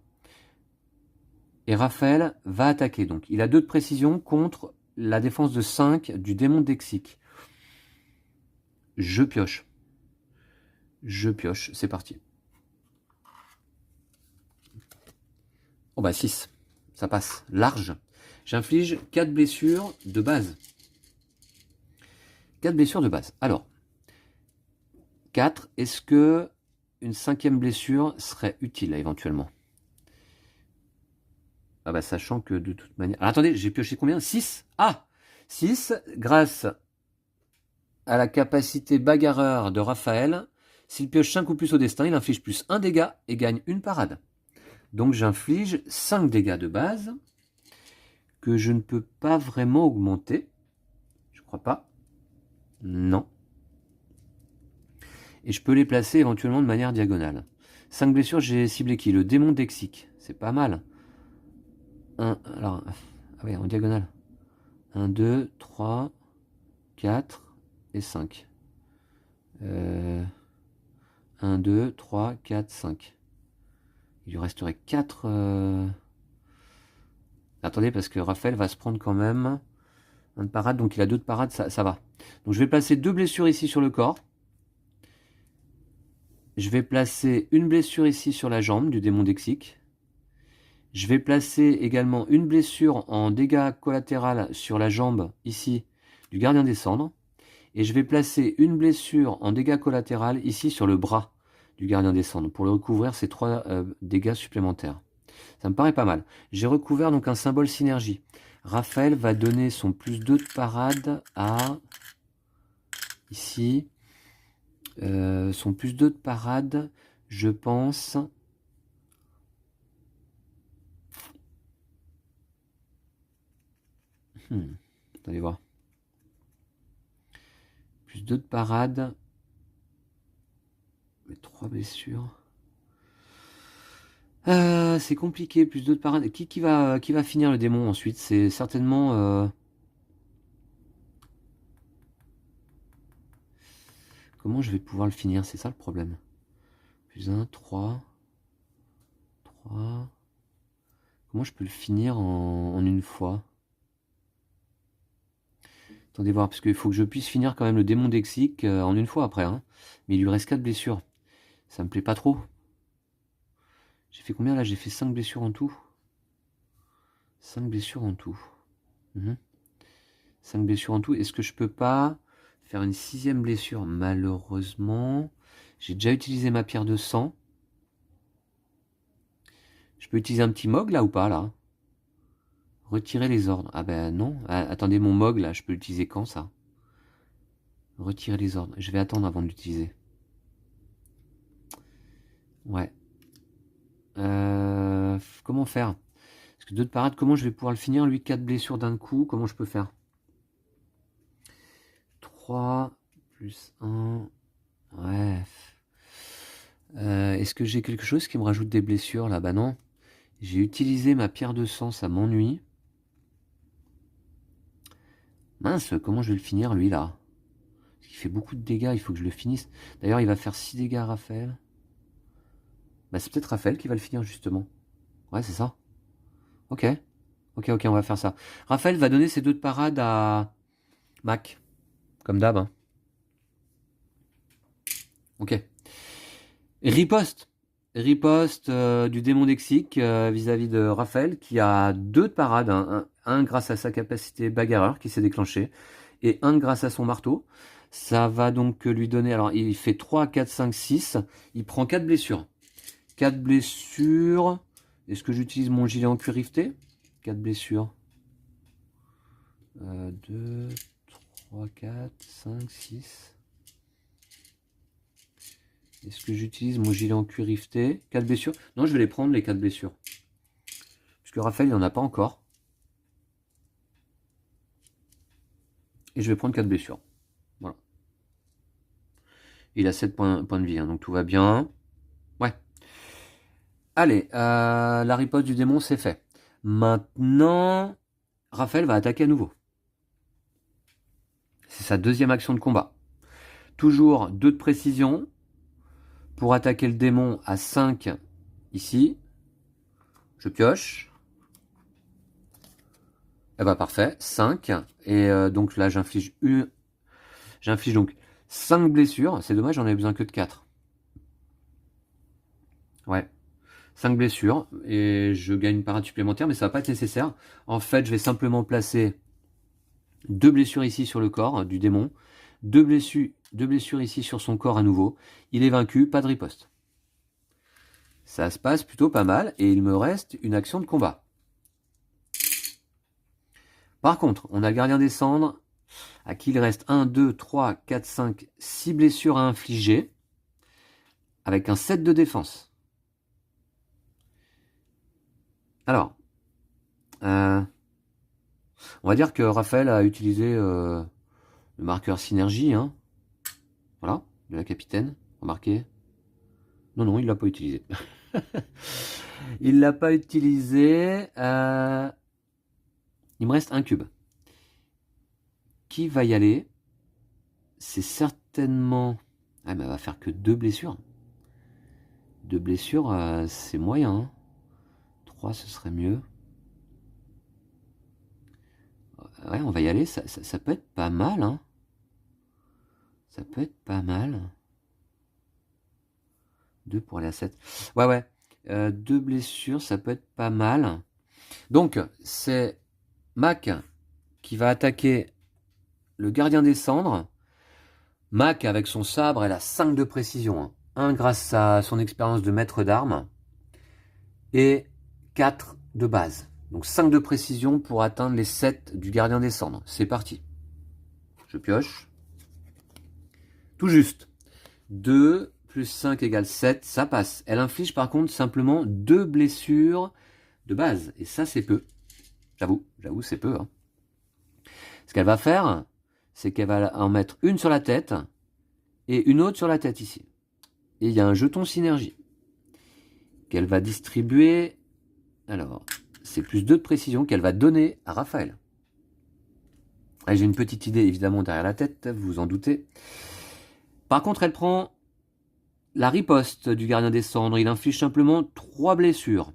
Et Raphaël va attaquer. Donc, il a 2 de précision contre la défense de 5 du démon d'Exic. Je pioche. Je pioche. C'est parti. Oh bah 6. Ça passe. Large. J'inflige 4 blessures de base. 4 blessures de base. Alors, 4. Est-ce que une 5e blessure serait utile, éventuellement? Ah bah sachant que de toute manière... Alors, attendez, j'ai pioché combien? 6. Ah 6, grâce à la capacité bagarreur de Raphaël, s'il pioche 5 ou plus au destin, il inflige plus 1 dégât et gagne une parade. Donc j'inflige 5 dégâts de base, que je ne peux pas vraiment augmenter. Je crois pas. Non. Et je peux les placer éventuellement de manière diagonale. 5 blessures, j'ai ciblé qui? Le démon d'Exic. C'est pas mal. Alors, ah ouais, en diagonale. 1, 2, 3, 4 et 5. 1, 2, 3, 4, 5. Il lui resterait 4... Attendez, parce que Raphaël va se prendre quand même un de parade, donc il a 2 de parade, ça va. Donc je vais placer 2 blessures ici sur le corps. Je vais placer une blessure ici sur la jambe du démon d'Exic. Je vais placer également une blessure en dégâts collatéraux sur la jambe ici du gardien des cendres. Et je vais placer une blessure en dégâts collatéraux ici sur le bras du gardien des cendres pour le recouvrir ces 3 dégâts supplémentaires. Ça me paraît pas mal. J'ai recouvert donc un symbole synergie. Raphaël va donner son plus 2 de parade à... Ici. Son plus 2 de parade, je pense... Attendez voir. Plus 2 de parade. Mais 3 blessures. C'est compliqué, plus 2 de parade. Qui va finir le démon ensuite? C'est certainement... Comment je vais pouvoir le finir? C'est ça le problème. Plus 1, 3. 3. Comment je peux le finir en une fois? Attendez voir, parce qu'il faut que je puisse finir quand même le démon d'Exic en une fois après. Hein. Mais il lui reste 4 blessures. Ça me plaît pas trop. J'ai fait combien là? J'ai fait 5 blessures en tout. 5 blessures en tout. 5 blessures en tout. Est-ce que je peux pas faire une 6e blessure? Malheureusement. J'ai déjà utilisé ma pierre de sang. Je peux utiliser un petit mog là ou pas là? Retirer les ordres. Ah ben non. Ah, attendez, mon mog là, je peux l'utiliser quand ça? Retirer les ordres. Je vais attendre avant de l'utiliser. Ouais. Comment faire? Parce que 2 de parade, comment je vais pouvoir le finir? Lui, 4 blessures d'un coup. Comment je peux faire? 3 plus 1. Ouais. Est-ce que j'ai quelque chose qui me rajoute des blessures là? Bah non. J'ai utilisé ma pierre de sang, ça m'ennuie. Mince, comment je vais le finir lui là? Il fait beaucoup de dégâts, il faut que je le finisse. D'ailleurs, il va faire 6 dégâts à Raphaël. Bah c'est peut-être Raphaël qui va le finir justement. Ouais, c'est ça. Ok. Ok, on va faire ça. Raphaël va donner ses 2 de parade à Mac. Comme d'hab. Hein. Ok. Riposte. Riposte du démon Dexic vis-à-vis de Raphaël qui a 2 de parade. Un grâce à sa capacité bagarreur qui s'est déclenché et un grâce à son marteau. Ça va donc lui donner... Alors il fait 3, 4, 5, 6. Il prend 4 blessures. 4 blessures. Est-ce que j'utilise mon gilet en cuir rifté? 4 blessures. 2, 3, 4, 5, 6. Est-ce que j'utilise mon gilet en cuir rifté? 4 blessures? Non, je vais les prendre, les 4 blessures. Puisque Raphaël, il n'en a pas encore. Et je vais prendre 4 blessures. Voilà. Il a 7 points de vie, hein, donc tout va bien. Ouais. Allez, la riposte du démon, c'est fait. Maintenant, Raphaël va attaquer à nouveau. C'est sa deuxième action de combat. Toujours 2 de précision. Pour attaquer le démon à 5 ici. Je pioche. Eh ben parfait, 5. Et donc là, j'inflige donc 5 blessures. C'est dommage, j'en ai besoin que de 4. Ouais. 5 blessures. Et je gagne une parade supplémentaire, mais ça va pas être nécessaire. En fait, je vais simplement placer 2 blessures ici sur le corps du démon. 2 blessures ici sur son corps à nouveau. Il est vaincu, pas de riposte. Ça se passe plutôt pas mal. Et il me reste une action de combat. Par contre, on a le gardien des cendres, à qui il reste 1, 2, 3, 4, 5, 6 blessures à infliger, avec un 7 de défense. Alors, on va dire que Raphaël a utilisé le marqueur synergie, hein. Voilà, de la capitaine, remarquez. Non, il l'a pas utilisé. Il l'a pas utilisé. Il me reste un cube. Qui va y aller? C'est certainement... Ah, mais elle va faire que 2 blessures. 2 blessures, c'est moyen. Hein. 3, ce serait mieux. Ouais, on va y aller. Ça peut être pas mal. Hein. Ça peut être pas mal. 2 pour aller à 7. Ouais. 2 blessures, ça peut être pas mal. Donc, c'est Mac qui va attaquer le gardien des cendres. Mac, avec son sabre, elle a 5 de précision. Hein. 1 grâce à son expérience de maître d'armes. Et 4 de base. Donc 5 de précision pour atteindre les 7 du gardien des cendres. C'est parti. Je pioche. Tout juste. 2 plus 5 égale 7, ça passe. Elle inflige par contre simplement 2 blessures de base. Et ça, c'est peu. J'avoue, c'est peu. Hein. Ce qu'elle va faire, c'est qu'elle va en mettre une sur la tête et une autre sur la tête ici. Et il y a un jeton synergie qu'elle va distribuer. Alors, c'est plus 2 de précision qu'elle va donner à Raphaël. J'ai une petite idée évidemment derrière la tête, vous vous en doutez. Par contre, elle prend la riposte du gardien des cendres. Il inflige simplement 3 blessures.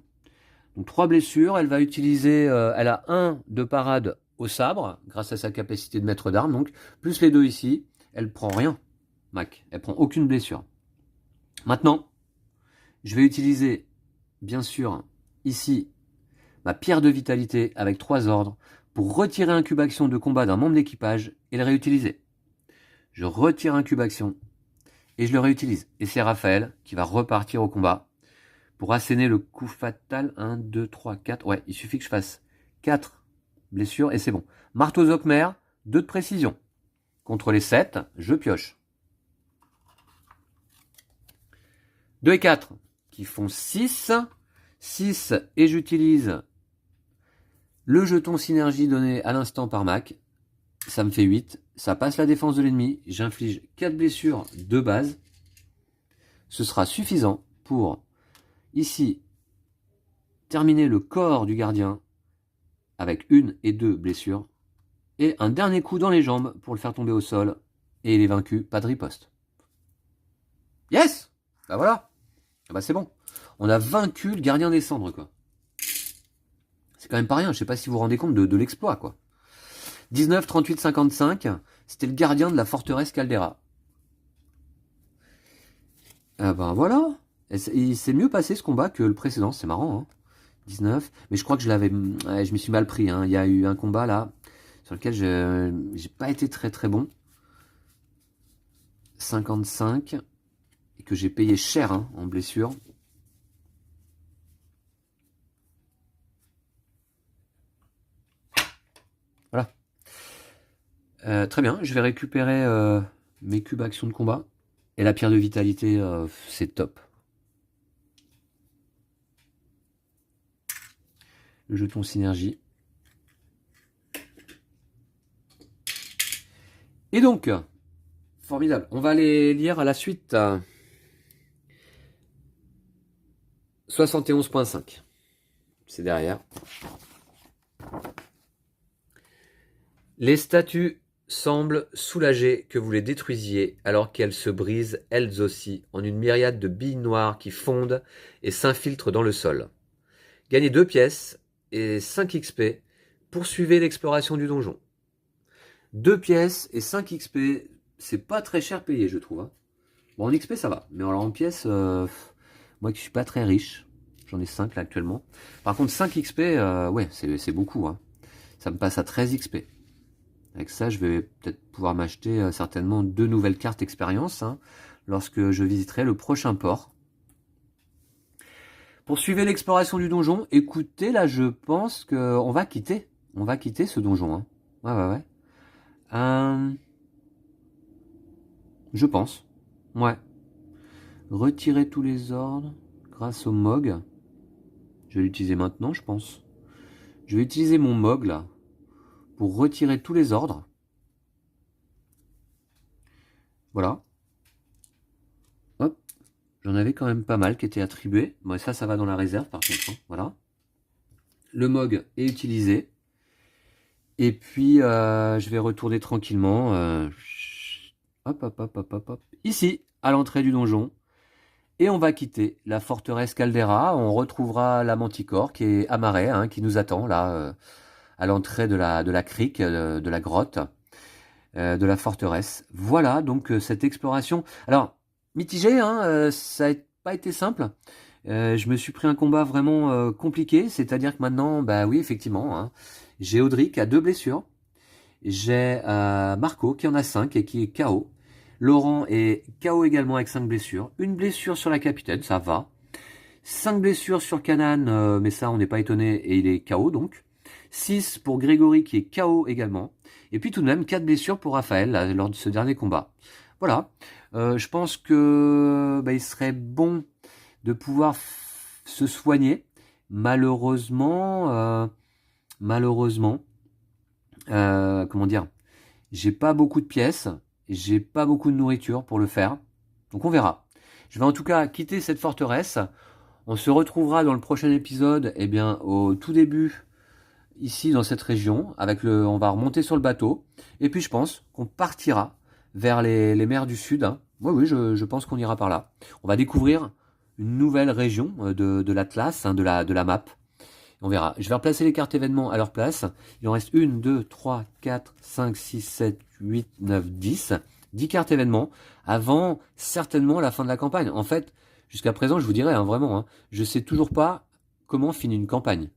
Donc 3 blessures, elle va utiliser, elle a 1 de parade au sabre, grâce à sa capacité de maître d'armes, donc, plus les 2 ici, elle prend rien, Mac, elle prend aucune blessure. Maintenant, je vais utiliser, bien sûr, ici, ma pierre de vitalité avec 3 ordres, pour retirer un cube action de combat d'un membre d'équipage et le réutiliser. Je retire un cube action, et je le réutilise. Et c'est Raphaël qui va repartir au combat, pour asséner le coup fatal. 1, 2, 3, 4. Ouais, il suffit que je fasse 4 blessures et c'est bon. Marteau Zockmer, 2 de précision. Contre les 7, je pioche. 2 et 4 qui font 6. 6 et j'utilise le jeton synergie donné à l'instant par Mac. Ça me fait 8. Ça passe la défense de l'ennemi. J'inflige 4 blessures de base. ce sera suffisant pour, ici, terminer le corps du gardien avec 1 et 2 blessures, et un dernier coup dans les jambes pour le faire tomber au sol, et il est vaincu, pas de riposte. Yes! Bah voilà, bah c'est bon. On a vaincu le gardien des cendres, quoi. C'est quand même pas rien, je sais pas si vous vous rendez compte de l'exploit, quoi. 19, 38, 55, c'était le gardien de la forteresse Caldera. Ah ben voilà, il s'est mieux passé ce combat que le précédent, c'est marrant, hein. 19, mais je crois que je m'y suis mal pris, hein. Il y a eu un combat là, sur lequel j'ai pas été très très bon. 55, et que j'ai payé cher, hein, en blessure. Voilà. Très bien, je vais récupérer mes cubes actions de combat. Et la pierre de vitalité, c'est top. Le jeton synergie. Et donc, formidable. On va aller lire à la suite 71.5. C'est derrière. Les statues semblent soulagées que vous les détruisiez alors qu'elles se brisent elles aussi en une myriade de billes noires qui fondent et s'infiltrent dans le sol. Gagnez 2 pièces et 5 XP. Poursuivez l'exploration du donjon. 2 pièces et 5 XP, c'est pas très cher payé, je trouve, hein. Bon, en XP, ça va. Mais alors en pièces, moi qui suis pas très riche, j'en ai 5 là actuellement. Par contre, 5 XP, ouais, c'est beaucoup, hein. Ça me passe à 13 XP. Avec ça, je vais peut-être pouvoir m'acheter certainement 2 nouvelles cartes expérience, hein, lorsque je visiterai le prochain port. Poursuivez l'exploration du donjon. Écoutez, là, je pense qu'on va quitter. On va quitter ce donjon, hein. Ouais. Je pense. Ouais. Retirer tous les ordres grâce au MOG. Je vais l'utiliser maintenant, je pense. Je vais utiliser mon MOG, là, pour retirer tous les ordres. Voilà. Hop. J'en avais quand même pas mal qui étaient attribués. Bon, ça va dans la réserve, par contre, hein. Voilà. Le MOG est utilisé. Et puis, je vais retourner tranquillement. Hop. Ici, à l'entrée du donjon. Et on va quitter la forteresse Caldera. On retrouvera la Manticore qui est amarrée, hein, qui nous attend là, à l'entrée de la crique, de la grotte, de la forteresse. Voilà donc cette exploration. Alors, mitigé, hein, ça n'a pas été simple. Je me suis pris un combat vraiment compliqué, c'est-à-dire que maintenant, bah oui, effectivement, hein, j'ai Audric à 2 blessures. J'ai Marco qui en a 5 et qui est KO. Laurent est KO également avec 5 blessures. Une blessure sur la capitaine, ça va. 5 blessures sur Canan, mais ça on n'est pas étonné et il est KO donc. 6 pour Grégory qui est KO également. Et puis tout de même 4 blessures pour Raphaël là, lors de ce dernier combat. Voilà. Je pense que il serait bon de pouvoir se soigner. Malheureusement, comment dire, j'ai pas beaucoup de pièces, j'ai pas beaucoup de nourriture pour le faire, donc on verra. Je vais en tout cas quitter cette forteresse. On se retrouvera dans le prochain épisode, eh bien, au tout début, ici dans cette région, on va remonter sur le bateau, et puis je pense qu'on partira vers les mers du Sud, hein. Oui, je pense qu'on ira par là. On va découvrir une nouvelle région de l'Atlas, hein, de la map. On verra. Je vais replacer les cartes événements à leur place. Il en reste 1, 2, 3, 4, 5, 6, 7, 8, 9, 10. 10 cartes événements avant certainement la fin de la campagne. En fait, jusqu'à présent, je vous dirais, hein, vraiment, hein, je sais toujours pas comment finit une campagne.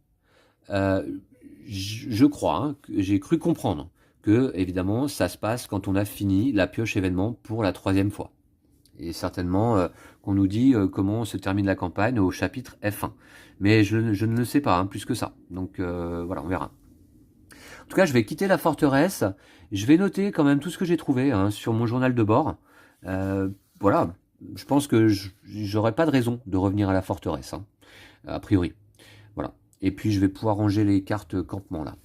Je crois, hein, j'ai cru comprendre que, évidemment, ça se passe quand on a fini la pioche événement pour la 3e fois. Et certainement qu'on nous dit comment se termine la campagne au chapitre F1. Mais je ne le sais pas, hein, plus que ça. Donc voilà, on verra. En tout cas, je vais quitter la forteresse. Je vais noter quand même tout ce que j'ai trouvé, hein, sur mon journal de bord. Voilà, je pense que j'aurai pas de raison de revenir à la forteresse, hein, a priori. Voilà. Et puis je vais pouvoir ranger les cartes campement là,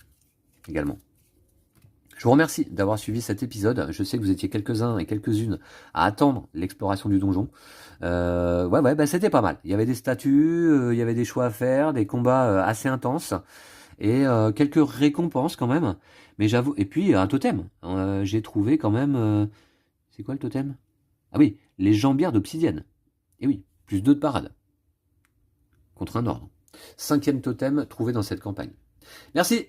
également. Je vous remercie d'avoir suivi cet épisode. Je sais que vous étiez quelques-uns et quelques-unes à attendre l'exploration du donjon. Ouais, c'était pas mal. Il y avait des statues, il y avait des choix à faire, des combats assez intenses et quelques récompenses quand même. Mais j'avoue, et puis un totem. J'ai trouvé quand même. C'est quoi le totem? Ah oui, les jambières d'obsidienne. Et oui, plus 2 de parade contre un ordre. 5e totem trouvé dans cette campagne. Merci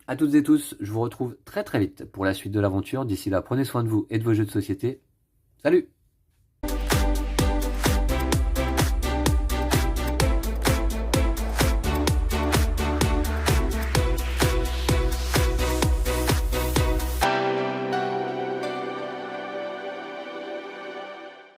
à toutes et tous, je vous retrouve très très vite pour la suite de l'aventure. D'ici là, prenez soin de vous et de vos jeux de société. Salut!